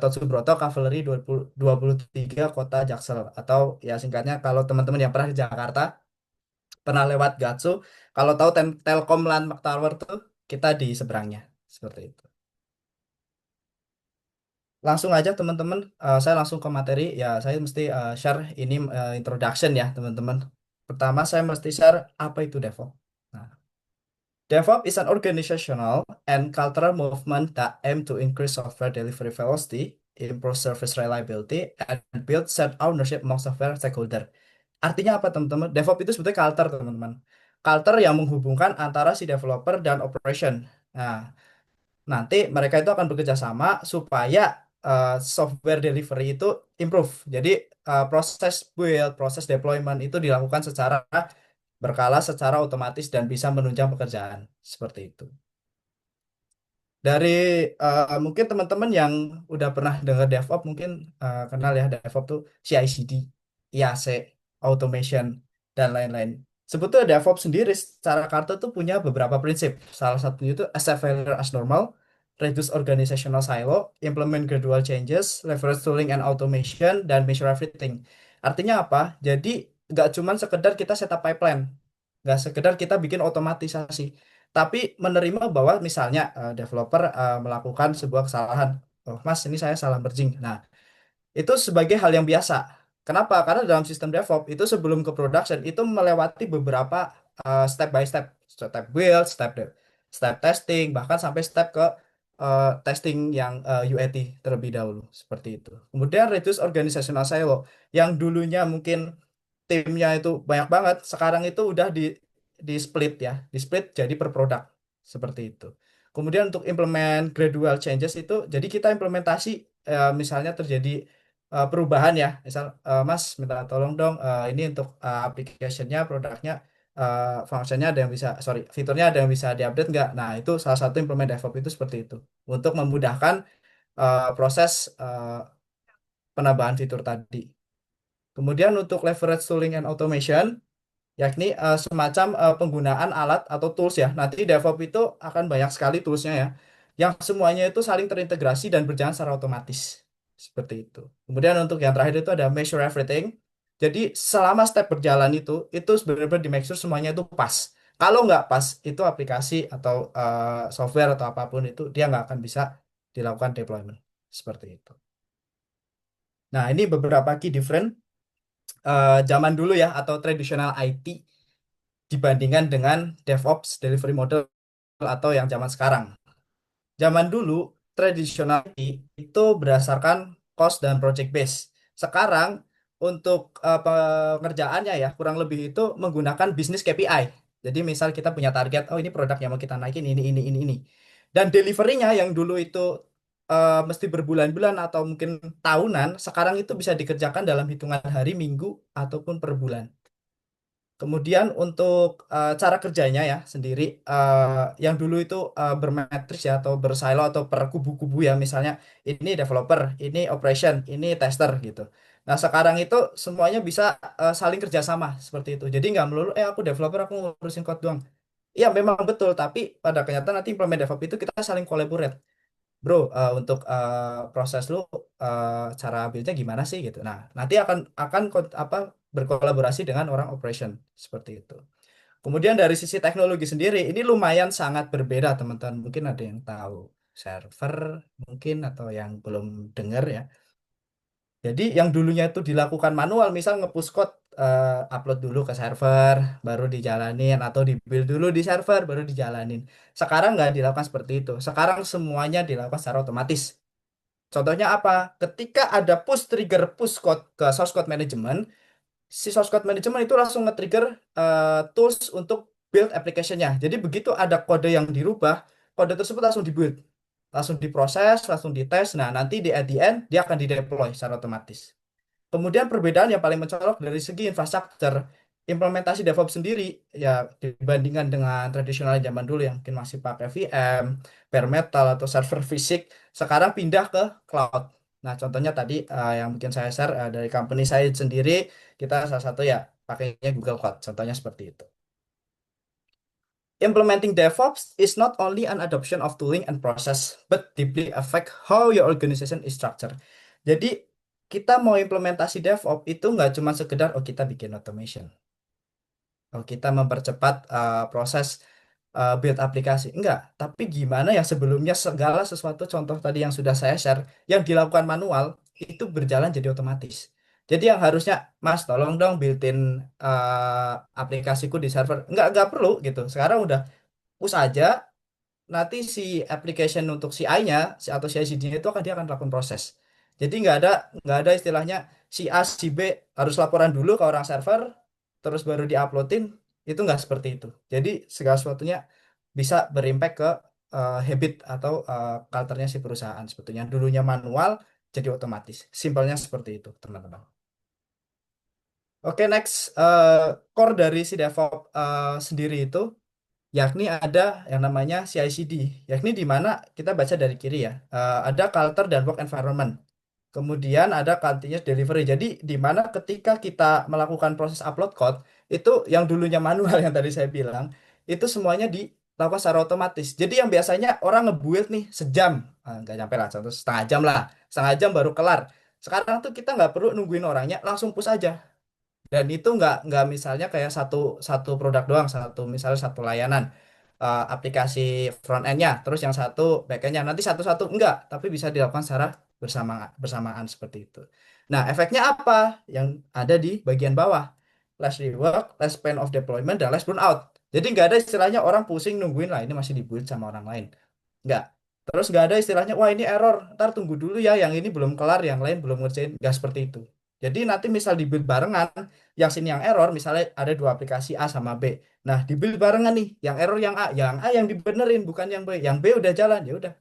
Subroto Cavalry 23 Kota Jaksel, atau ya singkatnya kalau teman-teman yang pernah ke Jakarta pernah lewat Gatsu, kalau tahu Telkom Landmark Tower tuh kita di seberangnya seperti itu. Langsung aja teman-teman, saya langsung ke materi. Ya, saya mesti share ini introduction ya teman-teman. Pertama saya mesti share apa itu DevOps. Nah, DevOps is an organizational and cultural movement that aim to increase software delivery velocity, improve service reliability, and build shared ownership among software stakeholder. Artinya apa teman-teman? DevOps itu sebetulnya culture teman-teman. Culture yang menghubungkan antara si developer dan operation. Nah, nanti mereka itu akan bekerja sama supaya software delivery itu improve. Jadi proses build, proses deployment itu dilakukan secara berkala, secara otomatis dan bisa menunjang pekerjaan. Seperti itu. Dari mungkin teman-teman yang udah pernah dengar DevOps mungkin kenal ya DevOps tuh CI/CD, IAC, automation dan lain-lain. Sebetulnya DevOps sendiri secara kartu tuh punya beberapa prinsip. Salah satunya itu accept failure as normal, reduce organizational silo, implement gradual changes, leverage tooling and automation, dan measure everything. Artinya apa? Jadi nggak cuma sekedar kita setup pipeline, nggak sekedar kita bikin otomatisasi tapi menerima bahwa misalnya developer melakukan sebuah kesalahan. Oh, Mas, ini saya salah merging. Nah, itu sebagai hal yang biasa. Kenapa? Karena dalam sistem DevOps itu sebelum ke production itu melewati beberapa step by step, step build, step testing, bahkan sampai step ke testing yang UAT terlebih dahulu seperti itu. Kemudian reduce organizational silo yang dulunya mungkin timnya itu banyak banget, sekarang itu udah di split ya, di split jadi per produk seperti itu. Kemudian untuk implement gradual changes itu, jadi kita implementasi misalnya terjadi perubahan ya, misal Mas minta tolong dong ini untuk application-nya, produknya, function-nya ada yang bisa, sorry, fiturnya ada yang bisa diupdate nggak? Nah itu salah satu implement DevOps itu seperti itu untuk memudahkan proses penambahan fitur tadi. Kemudian untuk leverage tooling and automation, yakni semacam penggunaan alat atau tools ya. Nanti DevOps itu akan banyak sekali toolsnya ya, yang semuanya itu saling terintegrasi dan berjalan secara otomatis. Seperti itu. Kemudian untuk yang terakhir itu ada measure everything. Jadi selama step berjalan itu sebenarnya di make sure semuanya itu pas. Kalau nggak pas, itu aplikasi atau software atau apapun itu dia nggak akan bisa dilakukan deployment. Seperti itu. Nah, ini beberapa key different zaman dulu ya atau traditional IT dibandingkan dengan DevOps delivery model atau yang zaman sekarang. Zaman dulu tradisional itu berdasarkan cost dan project base. Sekarang untuk pengerjaannya ya kurang lebih itu menggunakan bisnis KPI. Jadi misal kita punya target, oh ini produk yang mau kita naikin ini. Dan deliverynya yang dulu itu mesti berbulan-bulan atau mungkin tahunan, sekarang itu bisa dikerjakan dalam hitungan hari, minggu, ataupun per bulan. Kemudian untuk cara kerjanya ya sendiri, yang dulu itu bermatriks ya atau bersilo atau per kubu-kubu ya misalnya ini developer, ini operation, ini tester gitu. Nah sekarang itu semuanya bisa saling kerjasama seperti itu. Jadi nggak melulu, aku developer aku ngurusin code doang. Iya memang betul, tapi pada kenyataan nanti implement DevOps itu kita saling collaborate. Bro, untuk proses lu cara build-nya gimana sih gitu. Nah, nanti apa berkolaborasi dengan orang operation seperti itu. Kemudian dari sisi teknologi sendiri ini lumayan sangat berbeda teman-teman. Mungkin ada yang tahu server mungkin atau yang belum dengar ya. Jadi yang dulunya itu dilakukan manual, misal nge-push code upload dulu ke server, baru dijalanin atau di-build dulu di server, baru dijalanin. Sekarang nggak dilakukan seperti itu. Sekarang semuanya dilakukan secara otomatis. Contohnya apa? Ketika ada push code ke source code management, si source code management itu langsung nge-trigger tools untuk build application-nya. Jadi begitu ada kode yang dirubah, kode tersebut langsung dibuild, langsung diproses, langsung dites. Nah, nanti di at the end dia akan dideploy secara otomatis. Kemudian perbedaan yang paling mencolok dari segi infrastruktur, implementasi DevOps sendiri ya dibandingkan dengan tradisional zaman dulu yang mungkin masih pakai VM, bare metal atau server fisik, sekarang pindah ke cloud. Nah, contohnya tadi yang mungkin saya share dari company saya sendiri, kita salah satu ya pakainya Google Cloud. Contohnya seperti itu. Implementing DevOps is not only an adoption of tooling and process, but deeply affect how your organization is structured. Jadi, kita mau implementasi DevOps itu nggak cuma sekedar, oh kita bikin automation. Oh kita mempercepat proses build aplikasi. Enggak, tapi gimana yang sebelumnya segala sesuatu contoh tadi yang sudah saya share yang dilakukan manual itu berjalan jadi otomatis. Jadi yang harusnya Mas tolong dong build-in aplikasiku di server. Enggak perlu gitu. Sekarang udah push aja, nanti si application untuk CI-nya atau CI/CD-nya itu dia akan melakukan proses. Jadi nggak ada istilahnya si A si B harus laporan dulu ke orang server terus baru diuploadin, itu nggak seperti itu. Jadi segala sesuatunya bisa berimpact ke habit atau culture-nya si perusahaan sebetulnya. Dulunya manual jadi otomatis. Simpelnya seperti itu, teman-teman. Oke, next. Core dari si DevOps sendiri itu yakni ada yang namanya CI/CD, yakni di mana kita baca dari kiri ya, ada culture dan work environment. Kemudian ada continuous delivery. Jadi di mana ketika kita melakukan proses upload code itu yang dulunya manual yang tadi saya bilang itu semuanya dilakukan secara otomatis. Jadi yang biasanya orang ngebuild nih sejam, nggak nyampe lah, contoh setengah jam baru kelar. Sekarang tuh kita nggak perlu nungguin orangnya, langsung push aja. Dan itu nggak misalnya kayak satu satu produk doang, misalnya satu layanan aplikasi front end-nya, terus yang satu back end-nya. Nanti satu-satu enggak, tapi bisa dilakukan secara bersamaan seperti itu. Nah, efeknya apa? Yang ada di bagian bawah. Less rework, less span of deployment, dan less burnout. Jadi nggak ada istilahnya orang pusing nungguin lah, ini masih dibuild sama orang lain. Nggak. Terus nggak ada istilahnya, wah ini error, ntar tunggu dulu ya, yang ini belum kelar, yang lain belum ngerjain. Nggak seperti itu. Jadi nanti misal dibuild barengan, yang sini yang error, misalnya ada dua aplikasi A sama B. Nah, dibuild barengan nih, yang error yang A yang dibenerin, bukan yang B. Yang B udah jalan, ya udah,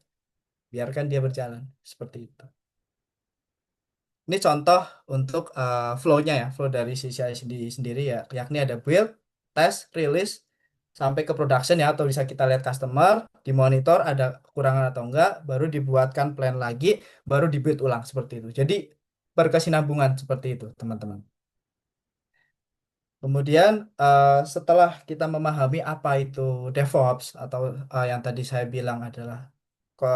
biarkan dia berjalan. Seperti itu. Ini contoh untuk flow-nya ya, flow dari si CI/CD sendiri ya, yakni ada build, test, release, sampai ke production ya, atau bisa kita lihat customer, dimonitor ada kekurangan atau enggak, baru dibuatkan plan lagi, baru dibuild ulang seperti itu. Jadi berkesinambungan seperti itu, teman-teman. Kemudian setelah kita memahami apa itu DevOps atau yang tadi saya bilang adalah ke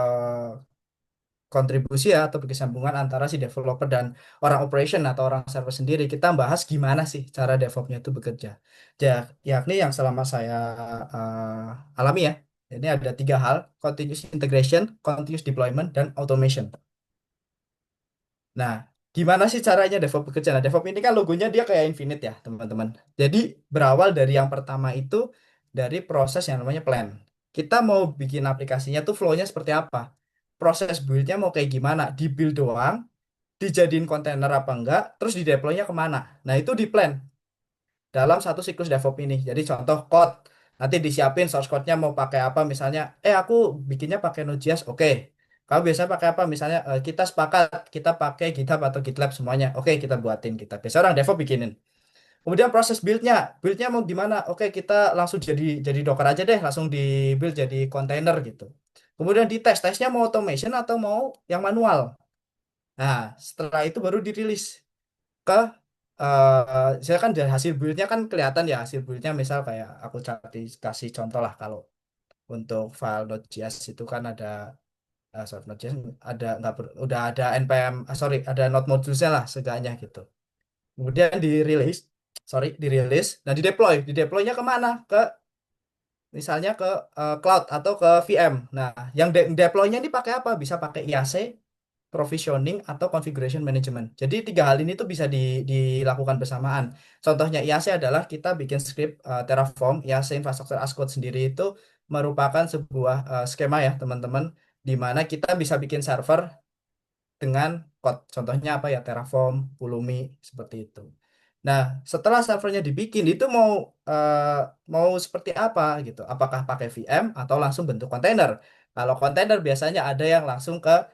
kontribusi ya atau berkesinambungan antara si developer dan orang operation atau orang server sendiri, kita bahas gimana sih cara DevOps-nya itu bekerja. Yakni yang selama saya alami ya. Ini ada 3 hal: continuous integration, continuous deployment, dan automation. Nah, gimana sih caranya DevOps bekerja? Nah, DevOps ini kan logonya dia kayak infinite ya, teman-teman. Jadi, berawal dari yang pertama itu dari proses yang namanya plan. Kita mau bikin aplikasinya tuh flow-nya seperti apa? Proses build-nya mau kayak gimana? Di build doang, dijadiin kontainer apa enggak, terus di deploy-nya kemana? Nah, itu di plan dalam satu siklus DevOps ini. Jadi contoh code, nanti disiapin source code-nya mau pakai apa, misalnya, aku bikinnya pakai Node.js, oke. Kamu biasa pakai apa? Misalnya kita sepakat kita pakai GitHub atau GitLab semuanya. Oke, kita buatin kita. Biasa orang DevOps bikinin. Kemudian proses build-nya mau gimana? Oke, kita langsung jadi Docker aja deh, langsung di build jadi kontainer gitu. Kemudian di tesnya mau automation atau mau yang manual. Nah, setelah itu baru dirilis ke saya kan dari hasil build-nya kan kelihatan ya, hasil build-nya misal kayak aku kasih contoh lah, kalau untuk file .js itu kan ada sorry, Node.js ada nggak udah ada npm sorry ada node modules-nya lah seenggaknya gitu. Kemudian dirilis dan di deploy-nya kemana, ke misalnya ke cloud atau ke VM. Nah, yang deploy-nya ini pakai apa? Bisa pakai IAC, provisioning, atau configuration management. Jadi 3 hal ini tuh bisa dilakukan bersamaan. Contohnya IAC adalah kita bikin script Terraform. IAC Infrastructure as Code sendiri itu merupakan sebuah skema ya, teman-teman, di mana kita bisa bikin server dengan code. Contohnya apa ya? Terraform, Pulumi, seperti itu. Nah, setelah servernya dibikin itu mau seperti apa gitu? Apakah pakai VM atau langsung bentuk kontainer? Kalau kontainer biasanya ada yang langsung ke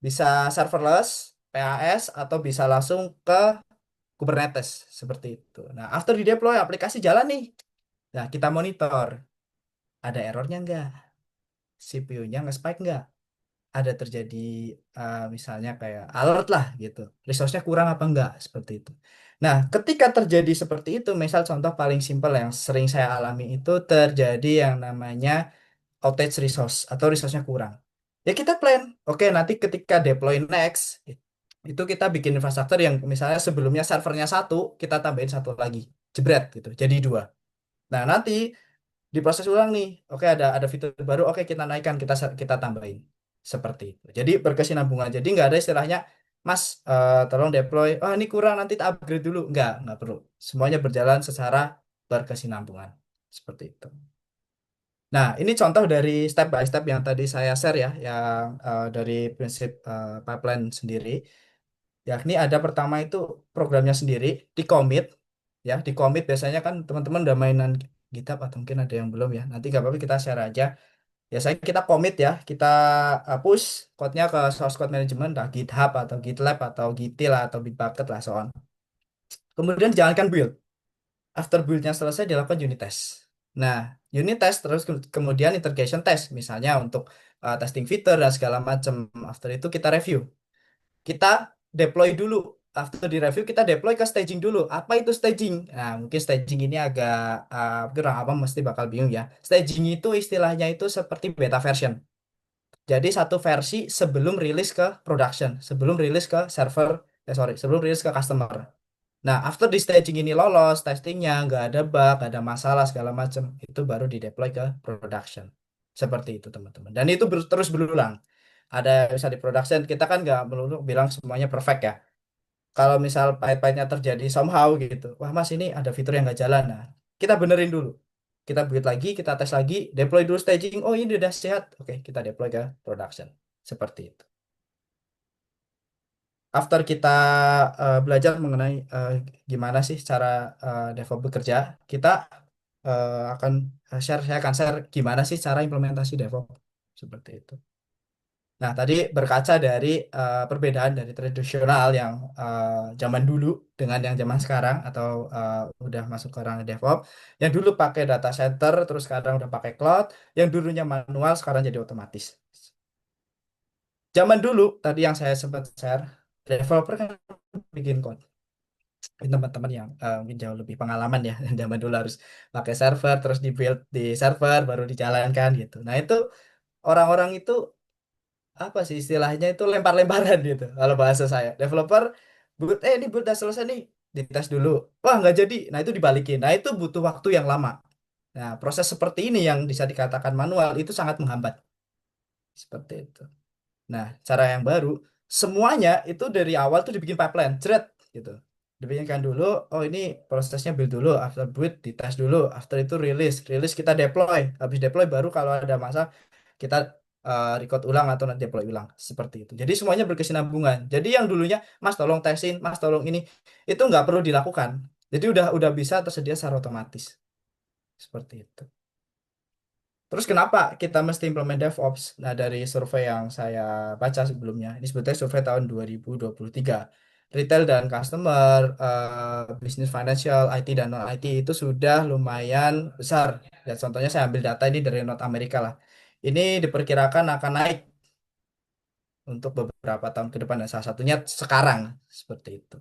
bisa serverless, PAS, atau bisa langsung ke Kubernetes seperti itu. Nah, after di deploy aplikasi jalan nih. Nah, kita monitor. Ada errornya nggak? CPU-nya nge-spike nggak? Ada terjadi misalnya kayak alert lah gitu. Resource-nya kurang apa enggak? Seperti itu. Nah, ketika terjadi seperti itu, misal contoh paling simpel yang sering saya alami itu terjadi yang namanya outage resource atau resource-nya kurang. Ya kita plan, oke nanti ketika deploy next, itu kita bikin infrastruktur yang misalnya sebelumnya servernya 1, kita tambahin 1 lagi, jebret gitu, jadi 2. Nah nanti diproses ulang nih. Oke, ada fitur baru, oke kita naikkan, kita tambahin. Seperti itu. Jadi berkesinambungan. Jadi nggak ada istilahnya, Mas, tolong deploy. Oh, ini kurang, nanti tak upgrade dulu. Nggak perlu. Semuanya berjalan secara berkesinambungan. Seperti itu. Nah, ini contoh dari step by step yang tadi saya share ya, yang dari prinsip pipeline sendiri. Yakni ada pertama itu programnya sendiri, di commit, ya, di commit biasanya kan teman-teman udah mainan GitHub atau mungkin ada yang belum ya. Nanti nggak apa-apa kita share aja. Biasanya kita commit ya, kita push code-nya ke source code management, entah GitHub atau GitLab atau Gitil atau Bitbucket lah, so on. Kemudian dijalankan build. After build-nya selesai dilakukan unit test. Nah, unit test terus kemudian integration test, misalnya untuk testing fitur dan segala macam. After itu kita review. Kita deploy dulu. After di review kita deploy ke staging dulu. Apa itu staging? Nah, mungkin staging ini agak kurang apa, mesti bakal bingung ya. Staging itu istilahnya itu seperti beta version. Jadi satu versi sebelum rilis ke production, sebelum rilis ke server, sebelum rilis ke customer. Nah, after di staging ini lolos, testingnya nggak ada bug, nggak ada masalah segala macam, itu baru di deploy ke production. Seperti itu teman-teman. Dan itu terus berulang. Ada bisa di production, kita kan nggak melulu bilang semuanya perfect ya. Kalau misal pahit-pahitnya terjadi somehow gitu, wah mas ini ada fitur yang nggak jalan, nah kita benerin dulu. Kita build lagi, kita tes lagi, deploy dulu staging, oh ini udah sehat, oke kita deploy ke production. Seperti itu. After kita belajar mengenai gimana sih cara DevOps bekerja, kita akan saya akan share gimana sih cara implementasi DevOps seperti itu. Nah, tadi berkaca dari perbedaan dari tradisional yang zaman dulu dengan yang zaman sekarang atau udah masuk ke ranah DevOps, yang dulu pakai data center terus sekarang udah pakai cloud, yang dulunya manual sekarang jadi otomatis. Zaman dulu tadi yang saya sempat share, developer kan bikin code. Ini teman-teman yang mungkin jauh lebih pengalaman ya, zaman dulu harus pakai server terus di build di server baru dijalankan gitu. Nah, itu orang-orang itu apa sih istilahnya itu, lempar-lemparan gitu kalau bahasa saya. Developer build, ini build udah selesai nih, dites dulu, wah nggak jadi, nah itu dibalikin, nah itu butuh waktu yang lama. Nah, proses seperti ini yang bisa dikatakan manual itu sangat menghambat seperti itu. Nah, cara yang baru, semuanya itu dari awal tuh dibikin pipeline, jret gitu. Dibikinkan dulu, oh ini prosesnya build dulu, after build dites dulu, after itu rilis kita deploy, habis deploy baru kalau ada masalah kita record ulang atau nanti deploy ulang seperti itu. Jadi semuanya berkesinambungan. Jadi yang dulunya Mas tolong tesin, Mas tolong ini, itu nggak perlu dilakukan. Jadi udah bisa tersedia secara otomatis seperti itu. Terus kenapa kita mesti implement DevOps? Nah, dari survei yang saya baca sebelumnya, ini sebetulnya survei tahun 2023. Retail dan customer, bisnis financial, IT dan non-IT itu sudah lumayan besar. Dan contohnya saya ambil data ini dari North America lah. Ini diperkirakan akan naik untuk beberapa tahun ke depan dan salah satunya sekarang seperti itu.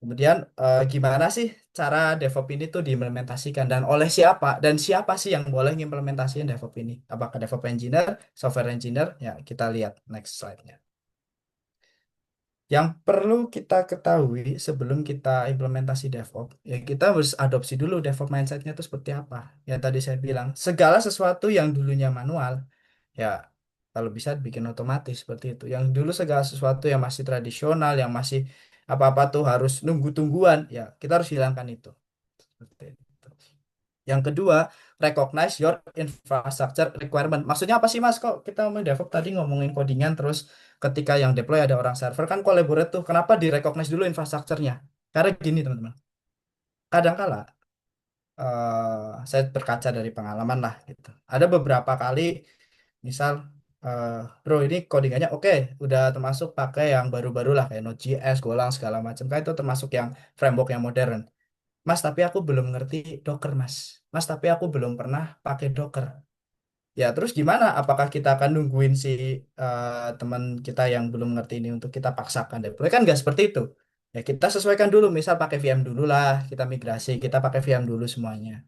Kemudian gimana sih cara DevOps ini tuh diimplementasikan dan oleh siapa dan siapa sih yang boleh mengimplementasikan DevOps ini? Apakah DevOps engineer, software engineer? Ya, kita lihat next slide-nya. Yang perlu kita ketahui sebelum kita implementasi DevOps, ya kita harus adopsi dulu DevOps mindset-nya itu seperti apa. Yang tadi saya bilang, segala sesuatu yang dulunya manual, ya kalau bisa bikin otomatis seperti itu. Yang dulu segala sesuatu yang masih tradisional, yang masih apa-apa tuh harus nunggu tungguan, ya kita harus hilangkan itu. Seperti itu. Yang kedua, recognize your infrastructure requirement. Maksudnya apa sih Mas? Kok kita ngomongin DevOps tadi ngomongin codingan terus ketika yang deploy ada orang server kan collaborate tuh. Kenapa di recognize dulu infrastrukturnya? Karena gini teman-teman. Kadangkala saya berkaca dari pengalaman lah gitu. Ada beberapa kali misal bro ini codingannya oke, udah termasuk pakai yang baru-baru lah kayak Node.js, Golang segala macam. Kan itu termasuk yang framework yang modern. Mas, tapi aku belum ngerti Docker, Mas. Mas, tapi aku belum pernah pakai Docker. Ya, terus gimana? Apakah kita akan nungguin si teman kita yang belum ngerti ini untuk kita paksakan deploy? Kan nggak seperti itu. Ya, kita sesuaikan dulu. Misal pakai VM dulu lah, kita migrasi, kita pakai VM dulu semuanya.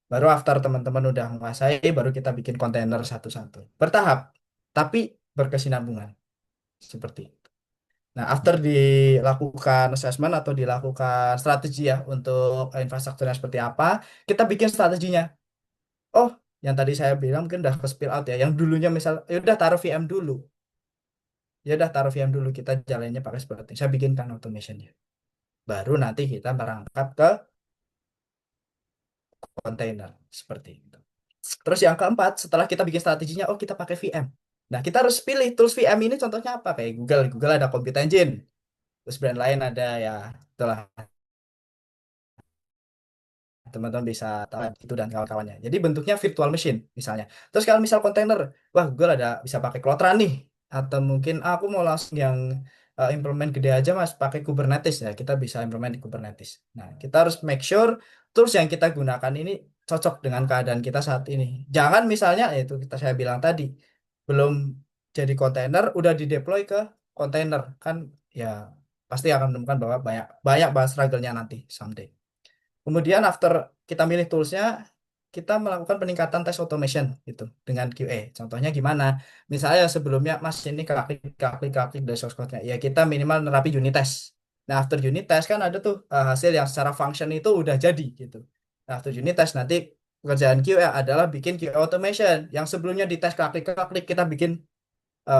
Baru after teman-teman udah menguasai, baru kita bikin kontainer satu-satu. Bertahap, tapi berkesinambungan. Seperti itu. Nah, after dilakukan assessment atau dilakukan strategi ya untuk infrastrukturnya seperti apa, kita bikin strateginya. Oh, yang tadi saya bilang mungkin udah ke spill out ya. Yang dulunya misal, ya udah taruh VM dulu. Ya udah taruh VM dulu, kita jalannya pakai seperti ini. Saya bikinkan automationnya. Baru nanti kita berangkat ke kontainer seperti itu. Terus yang keempat, setelah kita bikin strateginya, oh kita pakai VM. Nah, kita harus pilih tools VM ini contohnya apa? Kayak Google. Google ada Compute Engine. Terus brand lain ada ya, itulah teman-teman bisa tahu itu dan kawan-kawannya. Jadi bentuknya virtual machine misalnya. Terus kalau misal kontainer, wah Google ada bisa pakai Cloud Run nih. Atau mungkin aku mau langsung yang implement gede aja mas pakai Kubernetes ya kita bisa implement di Kubernetes. Nah kita harus make sure tools yang kita gunakan ini cocok dengan keadaan kita saat ini. Jangan misalnya itu kita saya bilang tadi belum jadi kontainer udah di deploy ke kontainer kan ya pasti akan menemukan bahwa banyak banyak bahas struggle-nya nanti someday. Kemudian after kita milih toolsnya, kita melakukan peningkatan tes automation gitu dengan QA. Contohnya gimana? Misalnya sebelumnya Mas ini klik dari source code-nya. Ya kita minimal nerapi unit test. Nah after unit test kan ada tuh hasil yang secara function itu udah jadi gitu. Nah after unit test nanti pekerjaan QA adalah bikin QA automation. Yang sebelumnya di tes klik kita bikin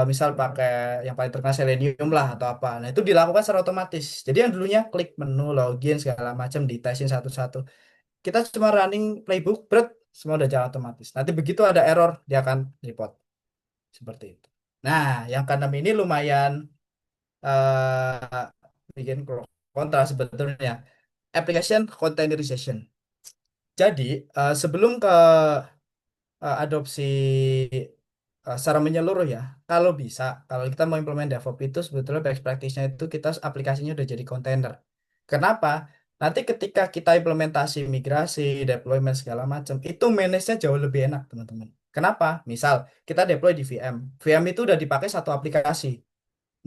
misal pakai yang paling terkenal Selenium lah atau apa. Nah, itu dilakukan secara otomatis. Jadi yang dulunya klik menu, login segala macam ditesin satu-satu. Kita cuma running playbook, berat semua udah jalan otomatis. Nanti begitu ada error, dia akan report. Seperti itu. Nah, yang keenam ini lumayan bikin pro kontra sebetulnya. Application containerization. Jadi, sebelum ke adopsi secara menyeluruh ya. Kalau bisa, kalau kita mau implement DevOps itu sebetulnya best practice-nya itu kita aplikasinya udah jadi kontainer. Kenapa? Nanti ketika kita implementasi migrasi, deployment segala macam, itu manage-nya jauh lebih enak, teman-teman. Kenapa? Misal kita deploy di VM. VM itu udah dipakai satu aplikasi.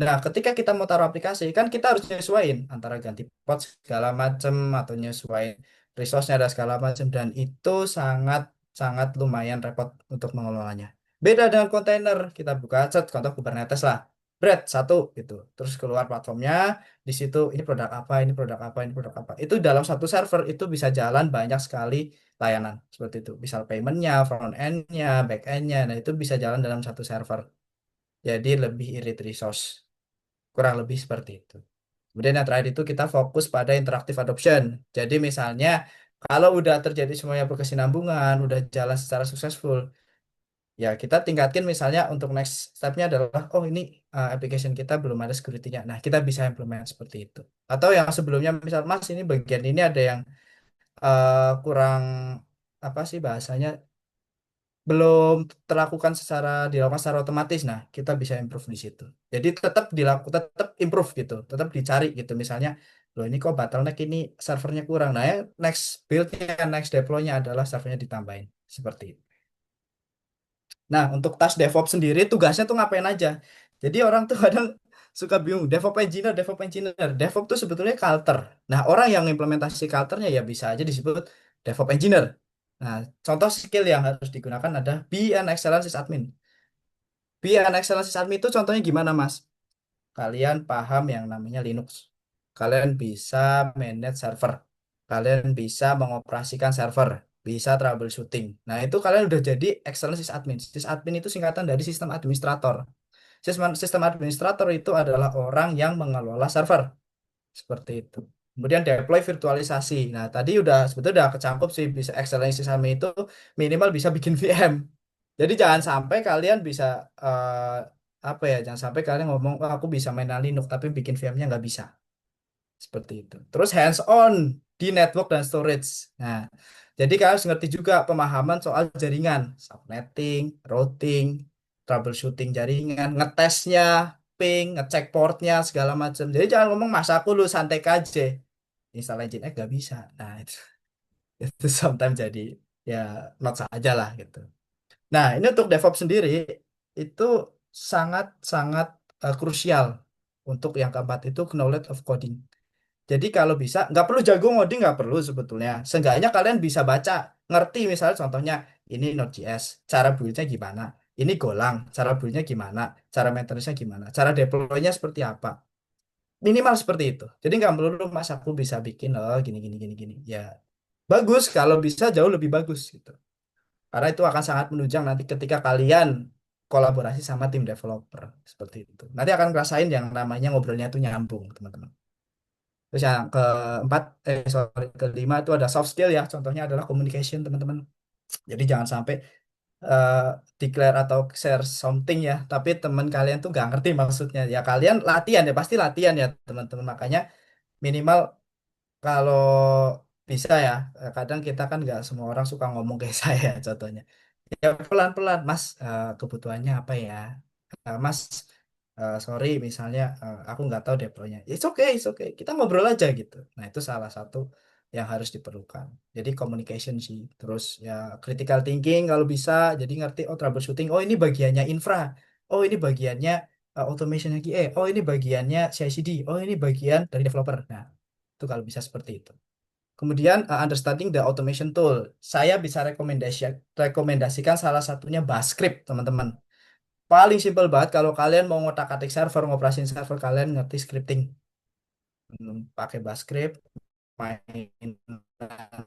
Nah, ketika kita mau taruh aplikasi, kan kita harus nyesuaiin antara ganti port segala macam atau nyesuaiin resource-nya dan segala macam dan itu sangat sangat lumayan repot untuk mengelolanya. Beda dengan kontainer, kita buka set contoh Kubernetes lah. Bread satu gitu. Terus keluar platformnya, di situ ini produk apa, ini produk apa, ini produk apa. Itu dalam satu server itu bisa jalan banyak sekali layanan seperti itu. Misal payment-nya, front end-nya, back end-nya, nah itu bisa jalan dalam satu server. Jadi lebih irit resource. Kurang lebih seperti itu. Kemudian yang terakhir itu kita fokus pada interactive adoption. Jadi misalnya kalau udah terjadi semuanya berkesinambungan, udah jalan secara successful, ya kita tingkatkan misalnya untuk next step-nya adalah, oh ini application kita belum ada security-nya. Nah kita bisa implement seperti itu. Atau yang sebelumnya misal Mas ini bagian ini ada yang kurang apa sih bahasanya belum terlakukan secara dilakukan secara otomatis. Nah, kita bisa improve di situ. Jadi tetap improve gitu, tetap dicari gitu. Misalnya, loh ini kok bottleneck ini servernya kurang. Nah, ya next build-nya, next deploy-nya adalah servernya ditambahin seperti itu. Nah, untuk task DevOps sendiri tugasnya tuh ngapain aja? Jadi orang tuh kadang suka bingung, DevOps engineer, DevOps engineer. DevOps tuh sebetulnya culture. Nah, orang yang implementasi culture-nya ya bisa aja disebut DevOps engineer. Nah, contoh skill yang harus digunakan ada be an excellent sysadmin. Be an excellent sysadmin itu contohnya gimana, Mas? Kalian paham yang namanya Linux. Kalian bisa manage server. Kalian bisa mengoperasikan server. Bisa troubleshooting. Nah, itu kalian udah jadi excellent sysadmin. Sysadmin itu singkatan dari sistem administrator. Sistem administrator itu adalah orang yang mengelola server. Seperti itu. Kemudian deploy virtualisasi. Nah, tadi udah sebetulnya udah kecangkup sih bisa excellence sama itu minimal bisa bikin VM. Jadi jangan sampai kalian bisa apa ya? Jangan sampai kalian ngomong, "Oh, aku bisa main Linux tapi bikin VM-nya nggak bisa." Seperti itu. Terus hands on di network dan storage. Nah, jadi kalian harus ngerti juga pemahaman soal jaringan, subnetting, routing, troubleshooting jaringan, ngetesnya, ping, ngecek portnya, segala macam. Jadi jangan ngomong masa aku lu santai aja. Install Nginx gak bisa. Nah, itu, itu sometimes jadi ya not saja lah gitu. Nah, ini untuk DevOps sendiri itu sangat-sangat krusial untuk yang keempat itu knowledge of coding. Jadi kalau bisa, nggak perlu jago ngoding, nggak perlu sebetulnya. Seenggaknya kalian bisa baca, ngerti misalnya contohnya, ini Node.js, cara build-nya gimana. Ini Golang, cara build-nya gimana. Cara maintenance-nya gimana. Cara deploy-nya seperti apa. Minimal seperti itu. Jadi nggak melulu mas aku bisa bikin gini gini gini gini. Ya bagus kalau bisa jauh lebih bagus gitu. Karena itu akan sangat menunjang nanti ketika kalian kolaborasi sama tim developer seperti itu. Nanti akan ngerasain yang namanya ngobrolnya itu nyambung, teman-teman. Terus yang keempat, sorry, kelima itu ada soft skill ya. Contohnya adalah communication, teman-teman. Jadi jangan sampai eh, declare atau share something ya, tapi teman kalian tuh nggak ngerti maksudnya. Ya kalian latihan ya, pasti latihan ya, teman-teman. Makanya minimal kalau bisa ya, kadang kita kan nggak semua orang suka ngomong kayak saya, contohnya. Ya pelan-pelan, Mas, kebutuhannya apa ya? Mas, sorry, misalnya aku nggak tahu deploynya. It's okay. Kita ngobrol aja gitu. Nah itu salah satu yang harus diperlukan. Jadi communication sih. Terus ya critical thinking kalau bisa. Jadi ngerti, oh troubleshooting. Oh ini bagiannya infra. Oh ini bagiannya automationnya QA. Oh ini bagiannya CI/CD. Oh ini bagian dari developer. Nah itu kalau bisa seperti itu. Kemudian understanding the automation tool. Saya bisa rekomendasikan salah satunya Bascript, teman-teman. Paling simpel banget kalau kalian mau ngotak-atik server, ngoperasin server, kalian ngerti scripting. Pakai Bascript, main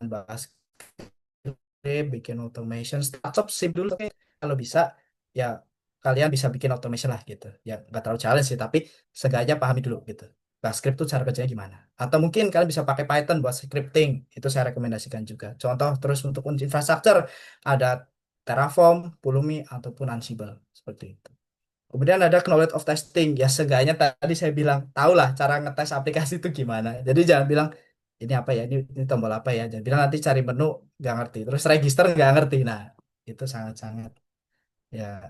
Bascript, bikin automation, start sip dulu. Oke. Kalau bisa, ya kalian bisa bikin automation lah gitu. Ya nggak terlalu challenge sih, tapi seenggaknya pahami dulu gitu. Bascript tuh cara kerjanya gimana. Atau mungkin kalian bisa pakai Python buat scripting. Itu saya rekomendasikan juga. Contoh terus untuk infrastruktur, ada Terraform, Pulumi, ataupun Ansible. Seperti itu. Kemudian ada knowledge of testing. Ya seenggaknya tadi saya bilang, tahulah cara ngetes aplikasi itu gimana. Jadi jangan bilang, ini apa ya, ini tombol apa ya. Jangan bilang nanti cari menu, nggak ngerti. Terus register nggak ngerti. Nah, itu sangat-sangat, ya,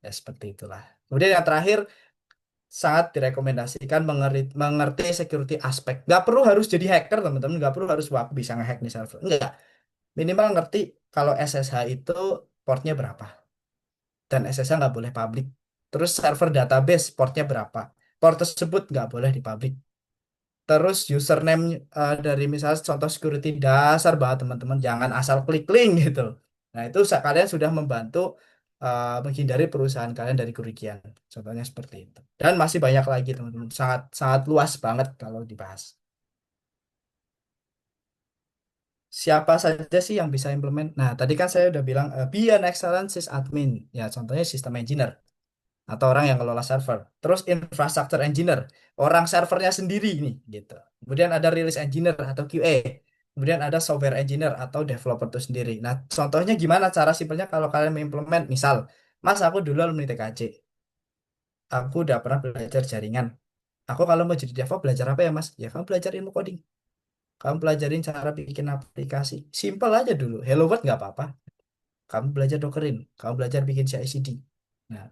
ya seperti itulah. Kemudian yang terakhir, sangat direkomendasikan mengerti security aspek. Nggak perlu harus jadi hacker, teman-teman. Nggak perlu harus, wah, aku bisa ngehack nih server. Nggak. Minimal ngerti kalau SSH itu portnya berapa. Dan SSH nggak boleh public. Terus server database portnya berapa. Port tersebut nggak boleh dipublic. Terus username dari misalnya contoh security dasar banget teman-teman. Jangan asal klik link gitu. Nah itu kalian sudah membantu menghindari perusahaan kalian dari kerugian. Contohnya seperti itu. Dan masih banyak lagi teman-teman. Sangat sangat luas banget kalau dibahas. Siapa saja sih yang bisa implement? Nah, tadi kan saya udah bilang be an excellent sysadmin. Ya, contohnya sistem engineer atau orang yang kelola server. Terus infrastructure engineer, orang servernya sendiri nih gitu. Kemudian ada release engineer atau QA. Kemudian ada software engineer atau developer itu sendiri. Nah, contohnya gimana cara simpelnya kalau kalian mengimplement, misal, Mas aku dulu alumni TKJ. Aku udah pernah belajar jaringan. Aku kalau mau jadi developer belajar apa ya, Mas? Ya kamu belajar ilmu coding. Kamu pelajarin cara bikin aplikasi. Simple aja dulu. Hello World nggak apa-apa. Kamu belajar Dockerin, kamu belajar bikin CI/CD. Nah,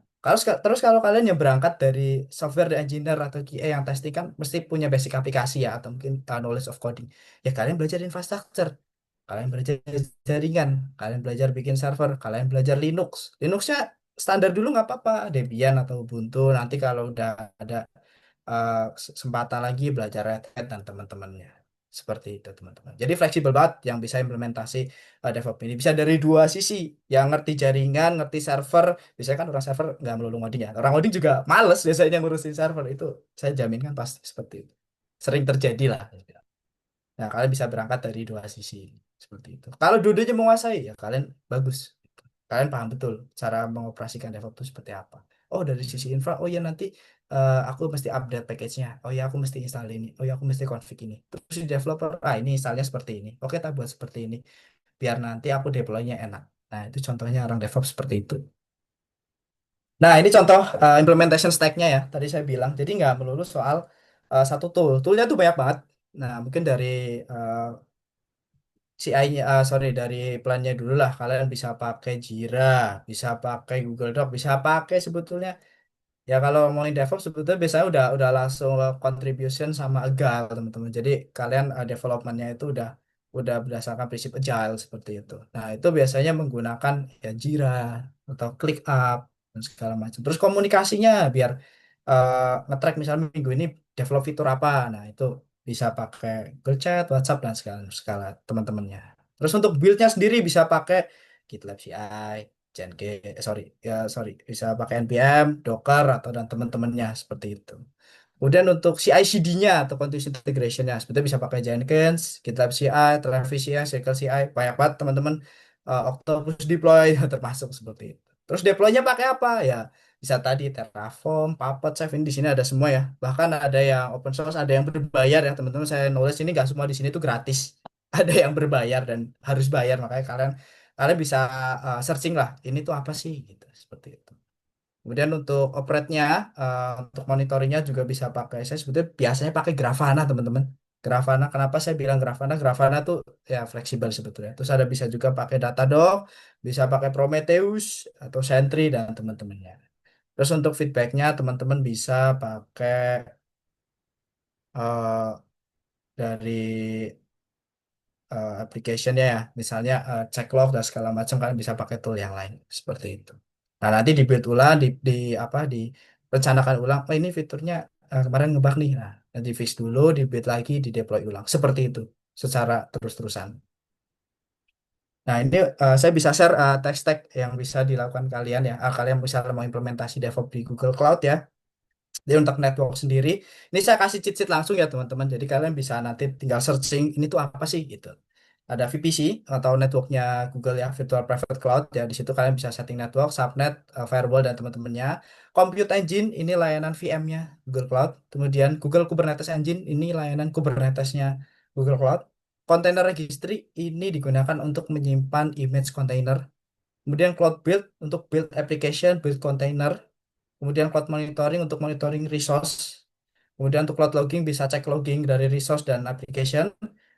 terus kalau kalian yang berangkat dari software engineer atau QA yang testing kan mesti punya basic aplikasi ya atau mungkin knowledge of coding. Ya kalian belajar infrastruktur, kalian belajar jaringan, kalian belajar bikin server, kalian belajar Linux. Linuxnya standar dulu nggak apa-apa, Debian atau Ubuntu. Nanti kalau udah ada kesempatan lagi belajar Red Hat dan teman-temannya. Seperti itu teman-teman. Jadi fleksibel banget yang bisa implementasi DevOps ini. Bisa dari dua sisi. Yang ngerti jaringan, ngerti server. Biasanya kan orang server nggak melulu ngoding ya. Orang ngoding juga males biasanya ngurusin server. Itu saya jaminkan pasti seperti itu. Sering terjadi lah. Nah, kalian bisa berangkat dari dua sisi. Seperti itu. Kalau dua-duanya menguasai, ya kalian bagus. Kalian paham betul cara mengoperasikan DevOps itu seperti apa. Oh, dari sisi infra, oh ya nanti aku mesti update package-nya. Oh ya, aku mesti install ini. Oh ya, aku mesti config ini. Terus di developer, ini installnya seperti ini. Oke, tak buat seperti ini. Biar nanti aku deploy-nya enak. Nah, itu contohnya orang DevOps seperti itu. Nah, ini contoh implementation stack-nya ya. Tadi saya bilang. Jadi nggak melulu soal satu tool. Toolnya tuh banyak banget. Nah, mungkin dari eh, CI-nya, sorry, dari plannya dulu lah. Kalian bisa pakai Jira, bisa pakai Google Doc, bisa pakai sebetulnya. Ya kalau ngomongin DevOps sebetulnya biasanya udah langsung contribution sama Agile teman-teman. Jadi kalian developmentnya itu udah berdasarkan prinsip Agile seperti itu. Nah itu biasanya menggunakan ya Jira atau ClickUp dan segala macam. Terus komunikasinya biar nge-track misalnya minggu ini develop fitur apa. Nah itu bisa pakai Google Chat, WhatsApp dan segala skala teman-temannya. Terus untuk build-nya sendiri bisa pakai GitLab CI, sorry, bisa pakai npm, Docker atau dan teman-temannya seperti itu. Kemudian untuk CI/CD-nya atau continuous integration-nya, sebetulnya bisa pakai Jenkins, GitLab CI, Travis CI, Circle CI, banyak banget teman-teman. Octopus Deploy termasuk seperti itu. Terus deploy-nya pakai apa? Ya bisa tadi Terraform, Puppet, Chef, ini di sini ada semua ya. Bahkan ada yang open source, ada yang berbayar ya teman-teman. Saya nulis ini nggak semua di sini tuh gratis. Ada yang berbayar dan harus bayar, makanya kalian kalian bisa searching lah. Ini tuh apa sih gitu, seperti itu. Kemudian untuk operate-nya, untuk monitoringnya juga bisa pakai. Saya sebetulnya biasanya pakai Grafana teman-teman. Grafana, kenapa saya bilang Grafana? Grafana tuh ya fleksibel sebetulnya. Terus ada bisa juga pakai Datadog, bisa pakai Prometheus atau Sentry dan teman-temannya. Terus untuk feedbacknya teman-teman bisa pakai eh, dari application-nya ya, misalnya cek log dan segala macam, kalian bisa pakai tool yang lain seperti itu. Nah nanti di build ulang, di apa, direncanakan ulang. Oh ini fiturnya kemarin ngebug nih. Nah nanti fix dulu, di build lagi, di deploy ulang seperti itu secara terus-terusan. Nah ini saya bisa share tech stack yang bisa dilakukan kalian ya. Kalian bisa mau implementasi DevOps di Google Cloud ya. Jadi untuk network sendiri, ini saya kasih cheat-sheet langsung ya teman-teman. Jadi kalian bisa nanti tinggal searching ini tuh apa sih gitu. Ada VPC atau networknya Google ya, Virtual Private Cloud ya. Di situ kalian bisa setting network, subnet, firewall dan teman-temannya. Compute Engine ini layanan VM-nya Google Cloud. Kemudian Google Kubernetes Engine ini layanan Kubernetes-nya Google Cloud. Container Registry ini digunakan untuk menyimpan image container. Kemudian Cloud Build untuk build application, build container. Kemudian cloud monitoring untuk monitoring resource. Kemudian untuk cloud logging bisa cek logging dari resource dan application.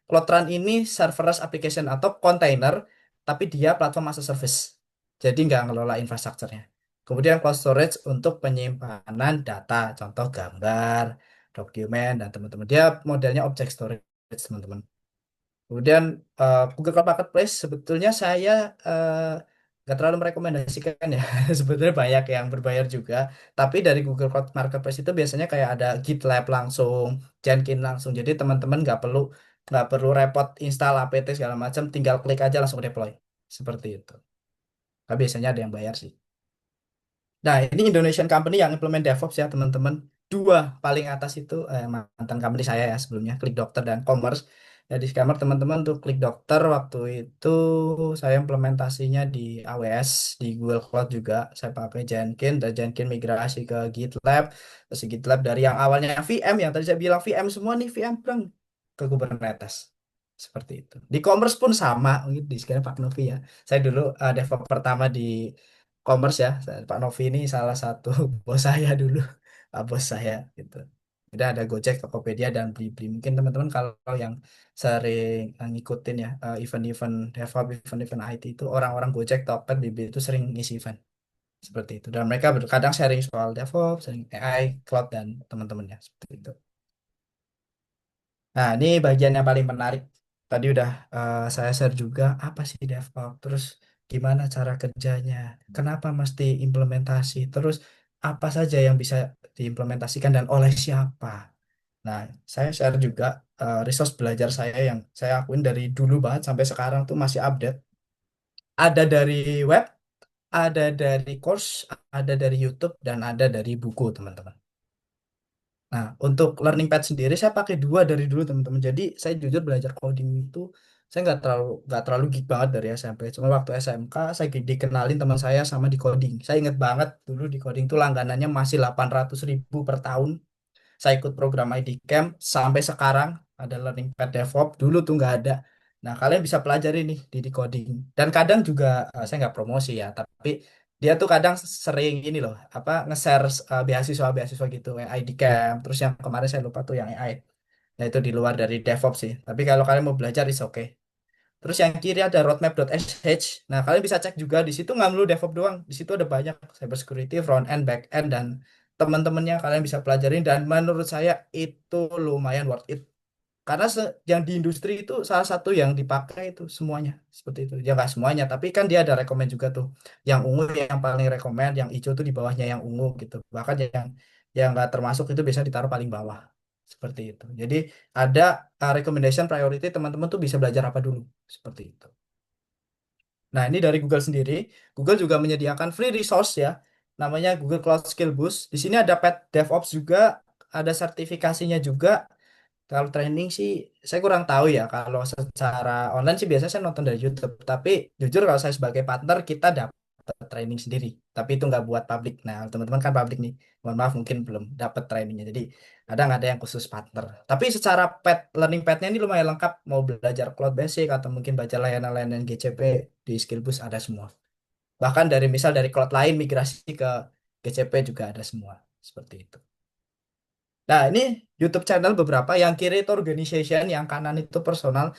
Cloud Run ini serverless application atau container, tapi dia platform as a service. Jadi nggak ngelola infrastrukturnya. Kemudian cloud storage untuk penyimpanan data, contoh gambar, dokumen, dan teman-teman. Dia modelnya object storage, teman-teman. Kemudian Google Cloud Marketplace sebetulnya saya eh, nggak terlalu merekomendasikan ya. Sebetulnya banyak yang berbayar juga. Tapi dari Google Cloud Marketplace itu biasanya kayak ada GitLab langsung, Jenkins langsung. Jadi teman-teman nggak perlu repot install apt segala macam, tinggal klik aja langsung deploy. Seperti itu. Tapi biasanya ada yang bayar sih. Nah, ini Indonesian company yang implement DevOps ya, teman-teman. Dua paling atas itu mantan company saya ya sebelumnya, Klik Dokter dan Commerce. Ya, di Scammer teman-teman untuk Klik Dokter waktu itu saya implementasinya di AWS, di Google Cloud juga. Saya pakai Jenkins dan Jenkins migrasi ke GitLab. Terus di GitLab dari yang awalnya VM, yang tadi saya bilang VM semua nih, VM bang, ke Kubernetes. Seperti itu. Di Commerce pun sama, mungkin di sekarang Pak Novi ya. Saya dulu DevOps pertama di Commerce ya. Pak Novi ini salah satu bos saya dulu, Pak bos saya gitu. Jadi ada Gojek, Tokopedia dan Blibli. Mungkin teman-teman kalau yang sering ngikutin ya event-event DevOps, event-event IT itu orang-orang Gojek, Tokped, Blibli itu sering ngisi event seperti itu. Dan mereka kadang sharing soal DevOps, sharing AI, cloud dan teman-temannya seperti itu. Nah, ini bagian yang paling menarik. Tadi udah saya share juga apa sih DevOps, terus gimana cara kerjanya, kenapa mesti implementasi, terus apa saja yang bisa diimplementasikan dan oleh siapa. Nah, saya share juga resource belajar saya yang saya akuin dari dulu banget sampai sekarang tuh masih update. Ada dari web, ada dari course, ada dari YouTube, dan ada dari buku, teman-teman. Nah, untuk learning pad sendiri saya pakai dua dari dulu teman-teman. Jadi saya jujur belajar coding itu saya nggak terlalu geek banget dari SMP. Cuma waktu SMK saya dikenalin teman saya sama di coding. Saya inget banget dulu di coding tuh langganannya masih 800.000 per tahun. Saya ikut program ID Camp sampai sekarang ada learning pad DevOps. Dulu tuh nggak ada. Nah, kalian bisa pelajari nih di coding. Dan kadang juga saya nggak promosi ya, tapi dia tuh kadang sering ini loh, apa nge-share beasiswa-beasiswa gitu, yang ID Camp. Terus yang kemarin saya lupa tuh yang AI. Nah, itu di luar dari DevOps sih. Tapi kalau kalian mau belajar is oke. Terus yang kiri ada roadmap.sh. Nah, kalian bisa cek juga di situ nggak melulu DevOps doang. Di situ ada banyak cybersecurity, front end, back end dan teman-temannya kalian bisa pelajarin dan menurut saya itu lumayan worth it. Karena yang di industri itu salah satu yang dipakai itu semuanya seperti itu. Ya nggak semuanya, tapi kan dia ada rekomend juga tuh. Yang ungu yang paling rekomend, yang hijau tuh di bawahnya yang ungu gitu. Bahkan yang nggak termasuk itu bisa ditaruh paling bawah. Seperti itu. Jadi ada recommendation priority teman-teman tuh bisa belajar apa dulu. Seperti itu. Nah, ini dari Google sendiri. Google juga menyediakan free resource ya. Namanya Google Cloud Skill Boost. Di sini ada Pet DevOps juga. ada sertifikasinya juga. Kalau training sih saya kurang tahu ya. Kalau secara online sih biasanya saya nonton dari YouTube. Tapi jujur kalau saya sebagai partner kita dapat training sendiri. Tapi itu nggak buat publik. Nah teman-teman kan publik nih. Mohon maaf mungkin belum dapat trainingnya. Jadi kadang ada yang khusus partner. Tapi secara learning path-nya ini lumayan lengkap. Mau belajar cloud basic atau mungkin baca layanan-layanan GCP di Skillboost ada semua. Bahkan dari misal dari cloud lain migrasi ke GCP juga ada semua. Seperti itu. Nah, ini YouTube channel beberapa yang kiri itu organization, yang kanan itu personal.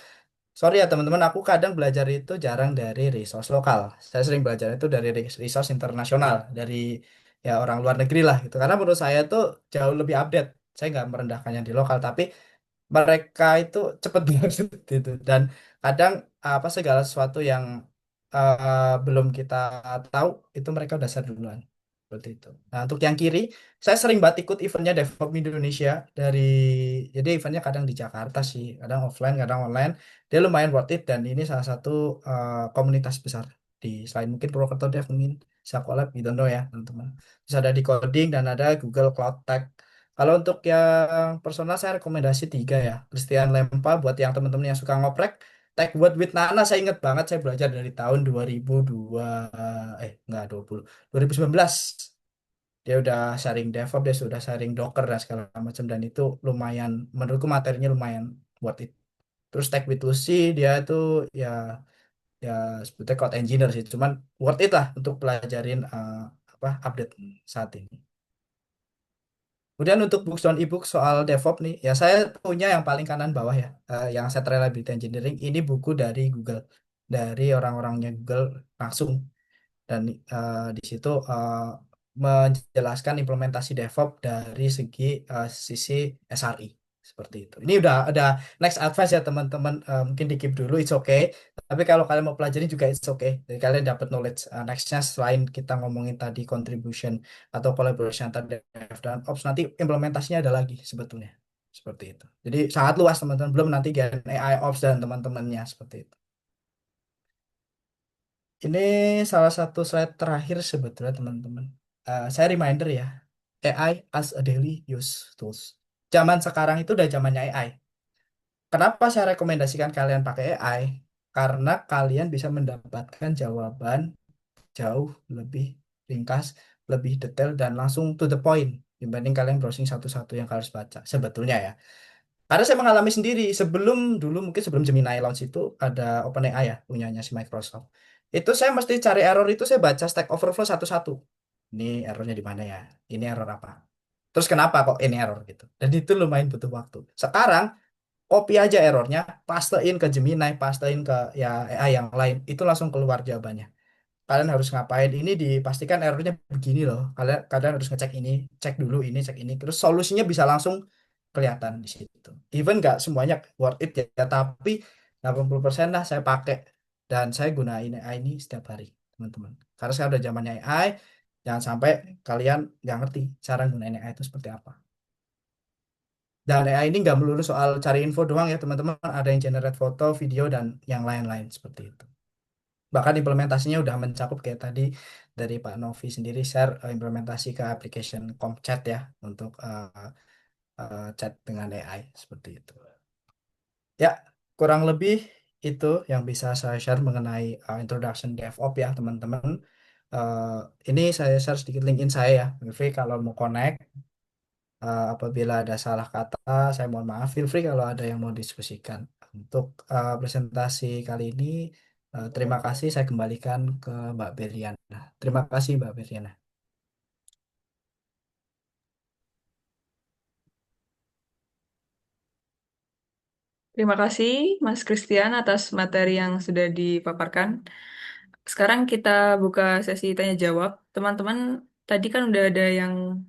Sorry ya teman-teman, aku kadang belajar itu jarang dari resource lokal. Saya sering belajar itu dari resource internasional, dari ya orang luar negeri lah gitu. Karena menurut saya itu jauh lebih update. Saya nggak merendahkannya di lokal, tapi mereka itu cepet banget gitu. Dan kadang apa segala sesuatu yang belum kita tahu itu mereka udah share duluan seperti itu. Nah untuk yang kiri, saya sering banget ikut eventnya DevOps Indonesia dari, jadi eventnya kadang di Jakarta sih, kadang offline, kadang online. Dia lumayan worth it dan ini salah satu komunitas besar di, selain mungkin Purwokerto Dev mungkin bisa collab, gitu ya teman-teman. Terus ada di coding dan ada Google Cloud Tech. Kalau untuk yang personal saya rekomendasi tiga ya. Christian Lempa buat yang teman-teman yang suka ngoprek. Tech Word with Nana saya ingat banget saya belajar dari tahun 2002 enggak 2019. Dia udah sharing DevOps, dia sudah sharing Docker dan segala macam dan itu lumayan menurutku materinya lumayan worth it. Terus Tech with Lucy dia itu ya ya sebetulnya code engineer sih, cuman worth it lah untuk pelajarin apa update saat ini. Kemudian untuk books dan ebook soal DevOps nih, ya saya punya yang paling kanan bawah ya, yang Set Reliability Engineering. Ini buku dari Google, dari orang-orangnya Google langsung. Dan di situ menjelaskan implementasi DevOps dari segi sisi SRI seperti itu. Ini udah ada next advice ya teman-teman. Mungkin di keep dulu, it's okay. Tapi kalau kalian mau pelajari juga it's okay. Jadi kalian dapat knowledge. Nextnya selain kita ngomongin tadi contribution atau collaboration antara Dev dan Ops, nanti implementasinya ada lagi sebetulnya. Seperti itu. Jadi sangat luas teman-teman. Belum nanti Gen AI Ops dan teman-temannya seperti itu. Ini salah satu slide terakhir sebetulnya teman-teman. Saya reminder ya, AI as a daily use tools. Zaman sekarang itu udah zamannya AI. Kenapa saya rekomendasikan kalian pakai AI? Karena kalian bisa mendapatkan jawaban jauh lebih ringkas, lebih detail, dan langsung to the point dibanding kalian browsing satu-satu yang kalian harus baca. Sebetulnya ya. Karena saya mengalami sendiri sebelum dulu mungkin sebelum Gemini launch itu ada OpenAI ya punyanya si Microsoft. Itu saya mesti cari error itu saya baca Stack Overflow satu-satu. Ini errornya di mana ya? Ini error apa? Terus kenapa kok ini error gitu? Dan itu lumayan butuh waktu. Sekarang copy aja errornya, pastein ke Gemini, pastein ke ya AI yang lain, itu langsung keluar jawabannya. Kalian harus ngapain ini dipastikan errornya begini loh, kalian harus ngecek ini, cek dulu ini, cek ini, terus solusinya bisa langsung kelihatan di situ. Even nggak semuanya worth it ya, tapi 80% lah saya pakai dan saya gunain AI ini setiap hari teman-teman, karena sekarang udah zamannya AI. Jangan sampai kalian nggak ngerti cara gunain AI itu seperti apa. Dan AI ini nggak melulu soal cari info doang ya teman-teman, ada yang generate foto, video, dan yang lain-lain seperti itu. Bahkan implementasinya udah mencakup kayak tadi dari Pak Novi sendiri share implementasi ke application Chat ya untuk chat dengan AI seperti itu. Ya, kurang lebih itu yang bisa saya share mengenai introduction DevOps ya teman-teman. Eh, ini saya share sedikit LinkedIn saya ya. Feel free kalau mau connect. Apabila ada salah kata, saya mohon maaf. Feel free kalau ada yang mau diskusikan. Untuk presentasi kali ini, terima kasih. Saya kembalikan ke Mbak Beriana. Terima kasih Mbak Beriana. Terima kasih Mas Christian atas materi yang sudah dipaparkan. Sekarang kita buka sesi tanya jawab. Teman-teman, tadi kan udah ada yang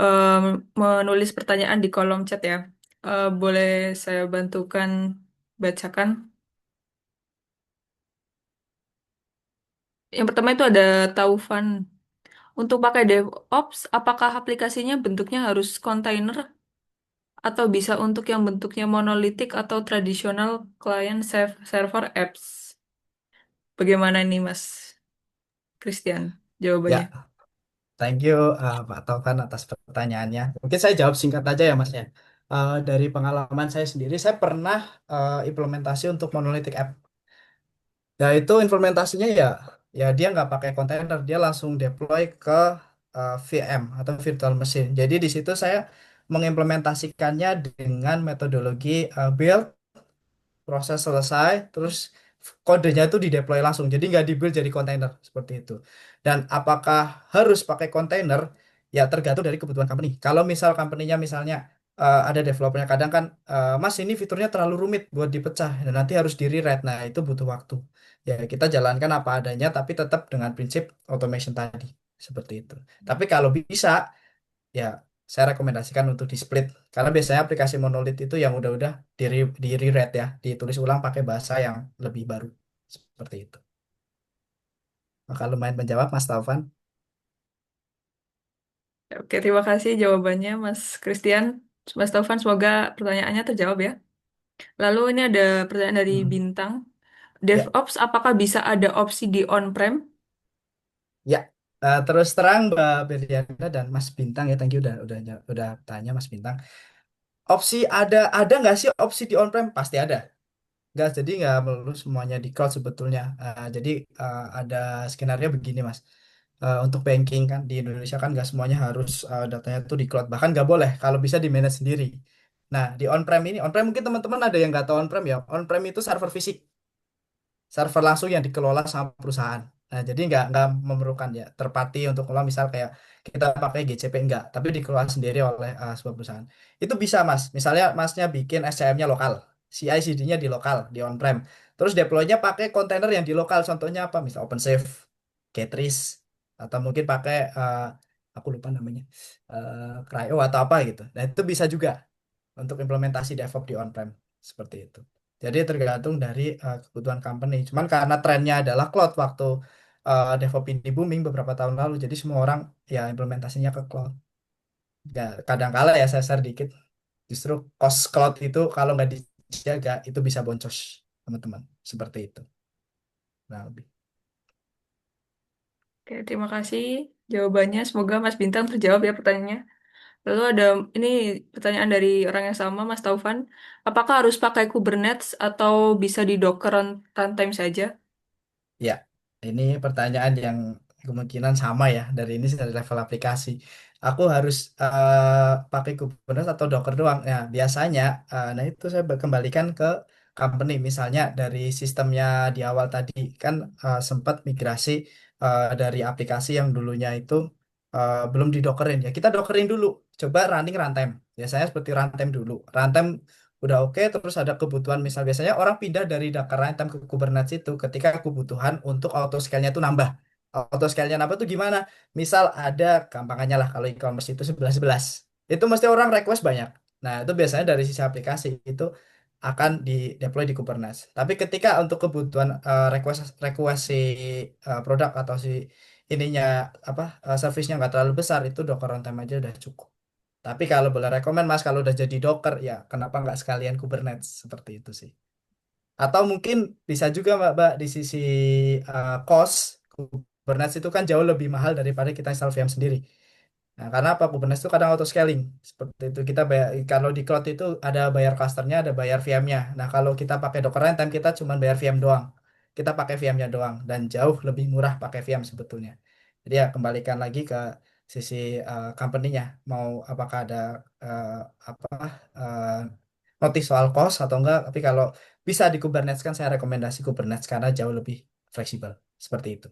em, menulis pertanyaan di kolom chat ya. Boleh saya bantukan bacakan? Yang pertama itu ada Taufan. Untuk pakai DevOps, apakah aplikasinya bentuknya harus kontainer atau bisa untuk yang bentuknya monolitik atau tradisional client server apps? Bagaimana nih Mas Christian jawabannya? Ya, Thank you Pak Taufan atas pertanyaannya. Mungkin saya jawab singkat aja ya Mas ya. Dari pengalaman saya sendiri, saya pernah implementasi untuk monolithic app. Ya itu implementasinya ya dia nggak pakai kontainer, dia langsung deploy ke VM atau virtual machine. Jadi di situ saya mengimplementasikannya dengan metodologi build, proses selesai, terus kodenya itu di deploy langsung. Jadi nggak di-build jadi kontainer seperti itu. Dan apakah harus pakai kontainer? Ya tergantung dari kebutuhan company. Kalau misal company-nya misalnya ada developernya kadang kan Mas ini fiturnya terlalu rumit buat dipecah dan nanti harus di rewrite. Nah, itu butuh waktu. Ya kita jalankan apa adanya tapi tetap dengan prinsip automation tadi. Seperti itu. Tapi kalau bisa ya saya rekomendasikan untuk di split karena biasanya aplikasi monolith itu yang udah di rewrite ya, ditulis ulang pakai bahasa yang lebih baru seperti itu. Maka lumayan menjawab Mas Taufan. Oke, terima kasih jawabannya Mas Christian. Mas Taufan, semoga pertanyaannya terjawab ya. Lalu ini ada pertanyaan dari Hmm. Bintang. Ya, DevOps apakah bisa ada opsi di on-prem? ya. Terus terang Mbak Beriana dan Mas Bintang ya, thank you udah tanya Mas Bintang. Opsi ada nggak sih opsi di on-prem? Pasti ada. Nggak, jadi nggak melulu semuanya di cloud sebetulnya. Jadi ada skenario begini Mas. Untuk banking kan di Indonesia kan nggak semuanya harus datanya tuh di cloud. Bahkan nggak boleh kalau bisa di manage sendiri. Nah di on-prem ini, on-prem mungkin teman-teman ada yang nggak tahu on-prem ya. On-prem itu server fisik, server langsung yang dikelola sama perusahaan. Nah, jadi nggak memerlukan ya terpati untuk kelola misal kayak kita pakai GCP enggak, tapi dikelola sendiri oleh sebuah perusahaan. Itu bisa Mas. Misalnya Masnya bikin SCM-nya lokal, CI/CD-nya di lokal, di on-prem. Terus deploy-nya pakai kontainer yang di lokal. Contohnya apa? Misal OpenShift, K-Trace, atau mungkin pakai aku lupa namanya, Cryo atau apa gitu. Nah, itu bisa juga untuk implementasi DevOps di on-prem seperti itu. Jadi tergantung dari kebutuhan company. Cuman karena trennya adalah cloud waktu DevOps ini booming beberapa tahun lalu, jadi semua orang ya implementasinya ke cloud. Ya, kadang kala ya saya share dikit, justru cost cloud itu kalau nggak dijaga itu bisa boncos teman-teman. Seperti itu. Nah, lebih. Oke, terima kasih jawabannya. Semoga Mas Bintang terjawab ya pertanyaannya. Lalu ada ini pertanyaan dari orang yang sama, Mas Taufan. Apakah harus pakai Kubernetes atau bisa di Docker runtime saja? Ya, ini pertanyaan yang kemungkinan sama ya dari ini dari level aplikasi. Aku harus pakai Kubernetes atau Docker doang. Nah, biasanya, nah itu saya kembalikan ke company. Misalnya dari sistemnya di awal tadi kan sempat migrasi dari aplikasi yang dulunya itu belum di Dockerin. Ya kita Dockerin dulu. Coba running runtime. Biasanya seperti runtime dulu. Runtime udah oke, terus ada kebutuhan misal biasanya orang pindah dari Docker Runtime ke Kubernetes itu ketika kebutuhan untuk auto scale-nya itu nambah. Auto scale-nya nambah tuh gimana? Misal ada gampangannya lah kalau e-commerce itu 11-11. Itu mesti orang request banyak. Nah, itu biasanya dari sisi aplikasi itu akan di deploy di Kubernetes. Tapi ketika untuk kebutuhan request request si produk atau si ininya apa service-nya nggak terlalu besar itu Docker Runtime aja udah cukup. Tapi kalau boleh rekomen Mas, kalau udah jadi Docker, ya kenapa nggak sekalian Kubernetes? Seperti itu sih. Atau mungkin bisa juga Mbak, di sisi cost, Kubernetes itu kan jauh lebih mahal daripada kita install VM sendiri. Nah, karena apa? Kubernetes itu kadang auto scaling. Seperti itu kita bayar, kalau di cloud itu ada bayar clusternya, ada bayar VM-nya. Nah, kalau kita pakai Docker Runtime, kita cuma bayar VM doang. Kita pakai VM-nya doang dan jauh lebih murah pakai VM sebetulnya. Jadi ya kembalikan lagi ke sisi company-nya mau apakah ada eh, apa eh, notice soal cost atau enggak. Tapi kalau bisa di Kubernetes kan saya rekomendasi Kubernetes karena jauh lebih fleksibel. Seperti itu.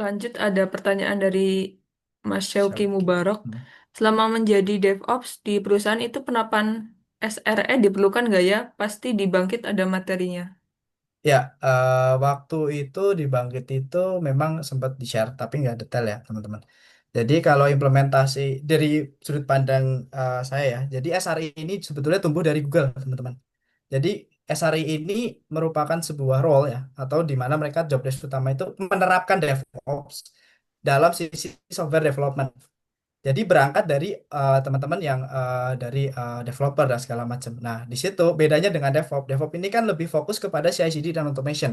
Lanjut ada pertanyaan dari Mas Syauki Syauki. Mubarok. Hmm. Selama menjadi DevOps di perusahaan itu penerapan SRE diperlukan nggak ya? Pasti di Bangkit ada materinya. Ya, waktu itu di Bangkit itu memang sempat di-share, tapi nggak detail ya, teman-teman. Jadi kalau implementasi dari sudut pandang saya ya, jadi SRI ini sebetulnya tumbuh dari Google, teman-teman. Jadi SRI ini merupakan sebuah role ya, atau di mana mereka job desk utama itu menerapkan DevOps dalam sisi software development. Jadi berangkat dari teman-teman yang dari developer dan segala macam. Nah, di situ bedanya dengan DevOps. DevOps ini kan lebih fokus kepada CI/CD dan automation.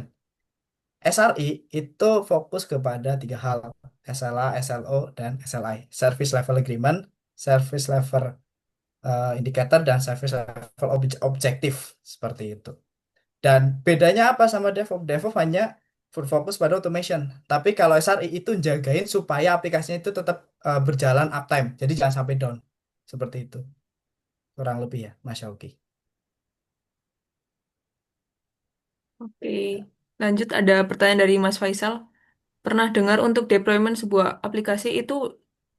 SRI itu fokus kepada tiga hal, SLA, SLO, dan SLI. Service Level Agreement, Service Level Indicator, dan Service Level Objective, seperti itu. Dan bedanya apa sama DevOps? DevOps hanya full fokus pada automation. Tapi kalau SRI itu jagain supaya aplikasinya itu tetap berjalan uptime. Jadi jangan sampai down. Seperti itu. Kurang lebih ya, Mas Yauki. Oke, lanjut ada pertanyaan dari Mas Faisal. Pernah dengar untuk deployment sebuah aplikasi itu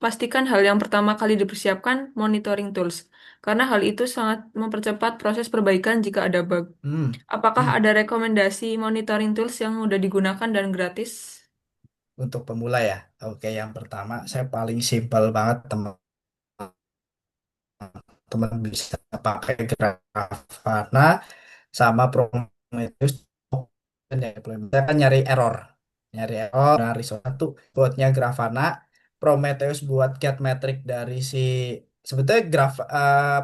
pastikan hal yang pertama kali dipersiapkan monitoring tools, karena hal itu sangat mempercepat proses perbaikan jika ada bug. Hmm. Apakah Hmm. ada rekomendasi monitoring tools yang mudah digunakan dan gratis? Untuk pemula ya. Oke, yang pertama saya paling simpel banget teman-teman bisa pakai Grafana sama Prometheus. Dan ya, deployment. Saya kan nyari error dari satu buatnya Grafana, Prometheus buat get metric dari si sebetulnya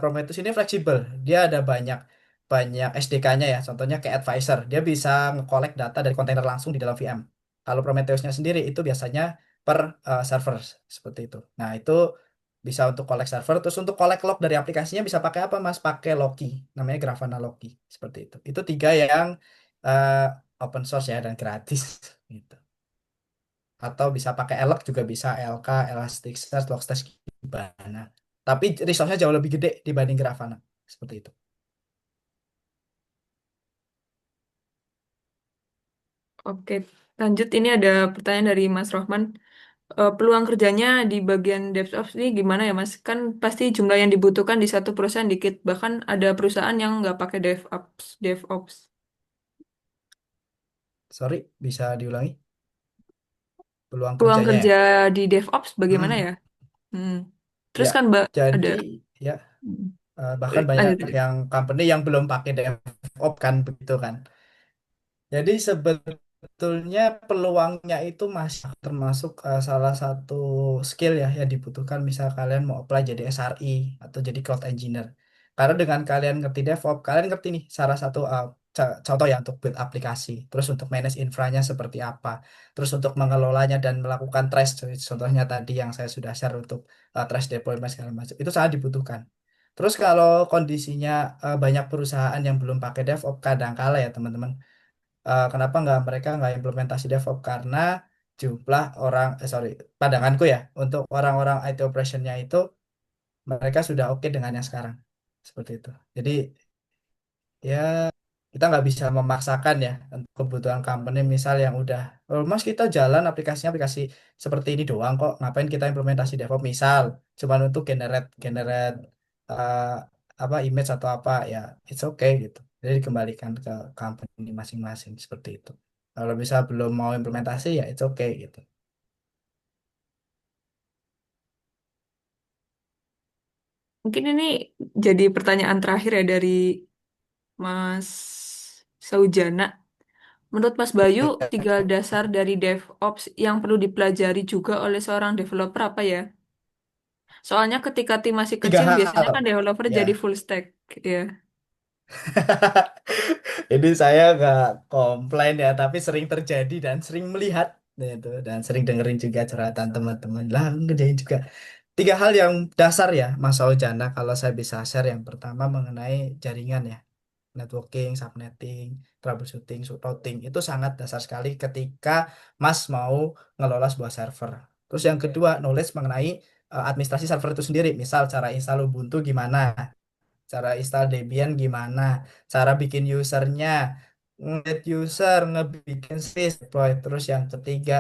Prometheus ini fleksibel, dia ada banyak banyak SDK-nya ya, contohnya kayak Advisor, dia bisa nge-collect data dari kontainer langsung di dalam VM. Kalau Prometheusnya sendiri itu biasanya per server seperti itu. Nah itu bisa untuk collect server, terus untuk collect log dari aplikasinya bisa pakai apa Mas? Pakai Loki, namanya Grafana Loki seperti itu. Itu tiga yang eh, open source ya dan gratis gitu. Atau bisa pakai Elk juga bisa, LK, Elasticsearch, Logstash, Kibana. Tapi resource-nya jauh lebih gede dibanding Grafana. Seperti itu. Oke, lanjut ini ada pertanyaan dari Mas Rohman. Peluang kerjanya di bagian DevOps ini gimana ya Mas? Kan pasti jumlah yang dibutuhkan di satu perusahaan dikit, bahkan ada perusahaan yang nggak pakai DevOps. Sorry, bisa diulangi peluang Peluang kerjanya ya? kerja di DevOps bagaimana Hmm, ya? Hmm. Terus ya. kan Mbak ada Jadi ya hmm, bahkan banyak lanjut, lanjut. yang company yang belum pakai DevOps kan begitu kan. Jadi sebetulnya peluangnya itu masih termasuk salah satu skill ya yang dibutuhkan misal kalian mau apply jadi SRE atau jadi cloud engineer. Karena dengan kalian ngerti DevOps, kalian ngerti nih salah satu contoh ya untuk build aplikasi, terus untuk manage infranya seperti apa, terus untuk mengelolanya dan melakukan trace, contohnya tadi yang saya sudah share untuk trace deployment segala macam, itu sangat dibutuhkan. Terus kalau kondisinya banyak perusahaan yang belum pakai DevOps, kadang kala ya teman-teman, kenapa mereka nggak implementasi DevOps karena jumlah orang sorry, pandanganku ya, untuk orang-orang IT operationnya itu mereka sudah oke dengan yang sekarang seperti itu. Jadi ya kita nggak bisa memaksakan ya untuk kebutuhan company misal yang udah, "Oh, Mas kita jalan aplikasinya aplikasi seperti ini doang kok, ngapain kita implementasi DevOps misal cuman untuk generate generate eh, apa image atau apa ya, it's okay gitu." Jadi dikembalikan ke company masing-masing seperti itu. Kalau bisa belum mau implementasi ya it's okay gitu. Mungkin ini jadi pertanyaan terakhir ya dari Mas Saujana. Menurut Mas Bayu, tiga dasar dari DevOps yang perlu dipelajari juga oleh seorang developer apa ya? Soalnya ketika tim masih Tiga kecil, biasanya kan hal developer jadi ya. full stack. Ya. Jadi saya nggak komplain ya, tapi sering terjadi dan sering melihat itu dan sering dengerin juga curhatan teman-teman. Lah ngerjain juga. Tiga hal yang dasar ya, Mas Aujana, kalau saya bisa share. Yang pertama mengenai jaringan ya, networking, subnetting, troubleshooting, routing itu sangat dasar sekali ketika Mas mau ngelola sebuah server. Terus yang kedua, knowledge mengenai administrasi server itu sendiri. Misal cara install Ubuntu gimana, cara install Debian gimana, cara bikin usernya, nge user, ngebikin space deploy. Terus yang ketiga,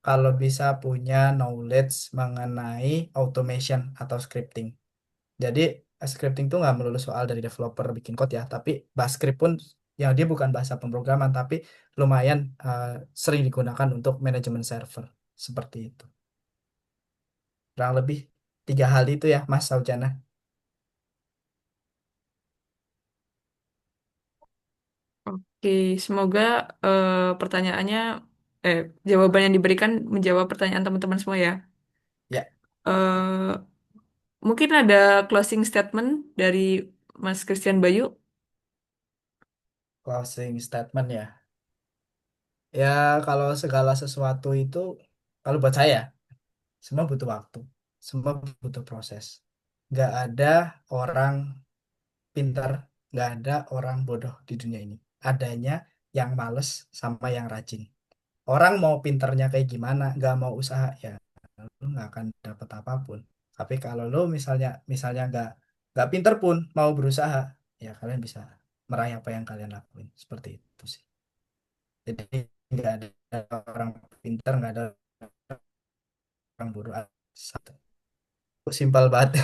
kalau bisa punya knowledge mengenai automation atau scripting. Jadi scripting itu nggak melulu soal dari developer bikin code ya, tapi bahasa script pun yang dia bukan bahasa pemrograman, tapi lumayan sering digunakan untuk manajemen server. Seperti itu. Kurang lebih tiga hal itu ya, Mas Saujana. Oke, semoga pertanyaannya, eh, jawaban yang diberikan menjawab pertanyaan teman-teman semua ya. Ya, Eh, Mungkin ada closing statement dari Mas Christian Bayu. closing statement ya. Ya, kalau segala sesuatu itu, kalau buat saya, semua butuh waktu, semua butuh proses. Nggak ada orang pintar, nggak ada orang bodoh di dunia ini. Adanya yang males sama yang rajin. Orang mau pinternya kayak gimana, nggak mau usaha, ya lu nggak akan dapat apapun. Tapi kalau lu misalnya nggak pinter pun mau berusaha, ya kalian bisa meraih apa yang kalian lakuin. Seperti itu sih. Jadi nggak ada orang pinter, nggak ada orang bodoh. Satu. Simpel banget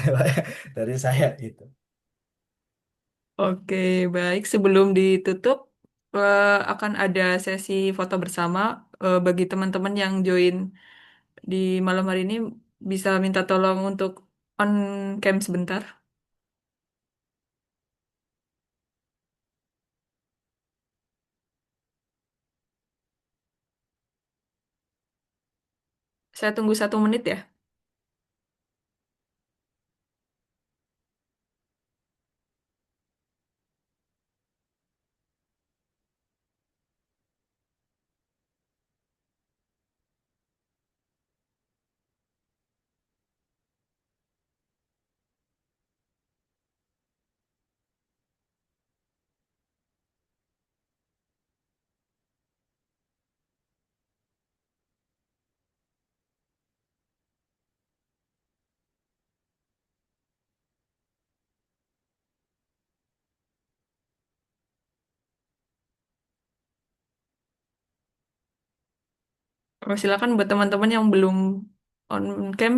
dari saya gitu. Oke, baik. Sebelum ditutup, akan ada sesi foto bersama. Bagi teman-teman yang join di malam hari ini, bisa minta tolong untuk on cam sebentar. Saya tunggu 1 menit ya. Silakan buat teman-teman yang belum on cam,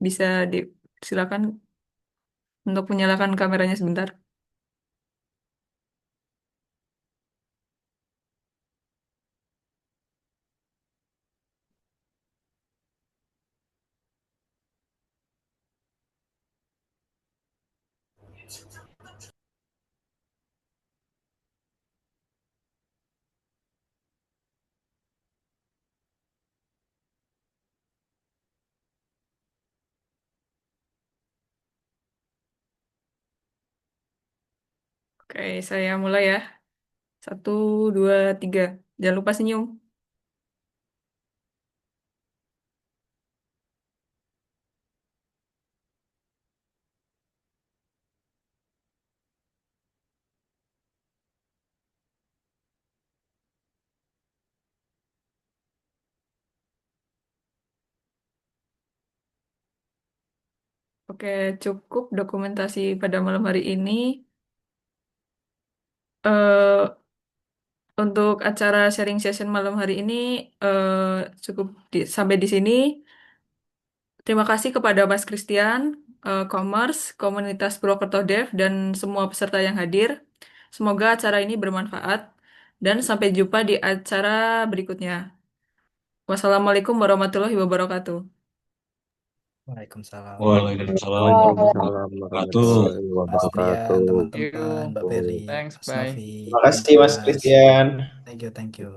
bisa silakan untuk menyalakan kameranya sebentar. Oke, saya mulai ya. 1, 2, 3. Jangan lupa senyum. Oke, cukup dokumentasi pada malam hari ini. eh untuk acara sharing session malam hari ini cukup sampai di sini. Terima kasih kepada Mas Christian, Commerce, komunitas Purwokerto Dev, dan semua peserta yang hadir. Semoga acara ini bermanfaat, dan sampai jumpa di acara berikutnya. Wassalamualaikum warahmatullahi wabarakatuh. Waalaikumsalam Waalaikumsalam warahmatullahi Wow. wabarakatuh. warahmatullahi Wabarakatuh. wabarakatuh. Mas Rian, Thank teman-teman, you. Mbak Feli, Thanks, Mas bye. Novi, Terima Mas kasih Mas Dimas. Christian. Thank you, thank you.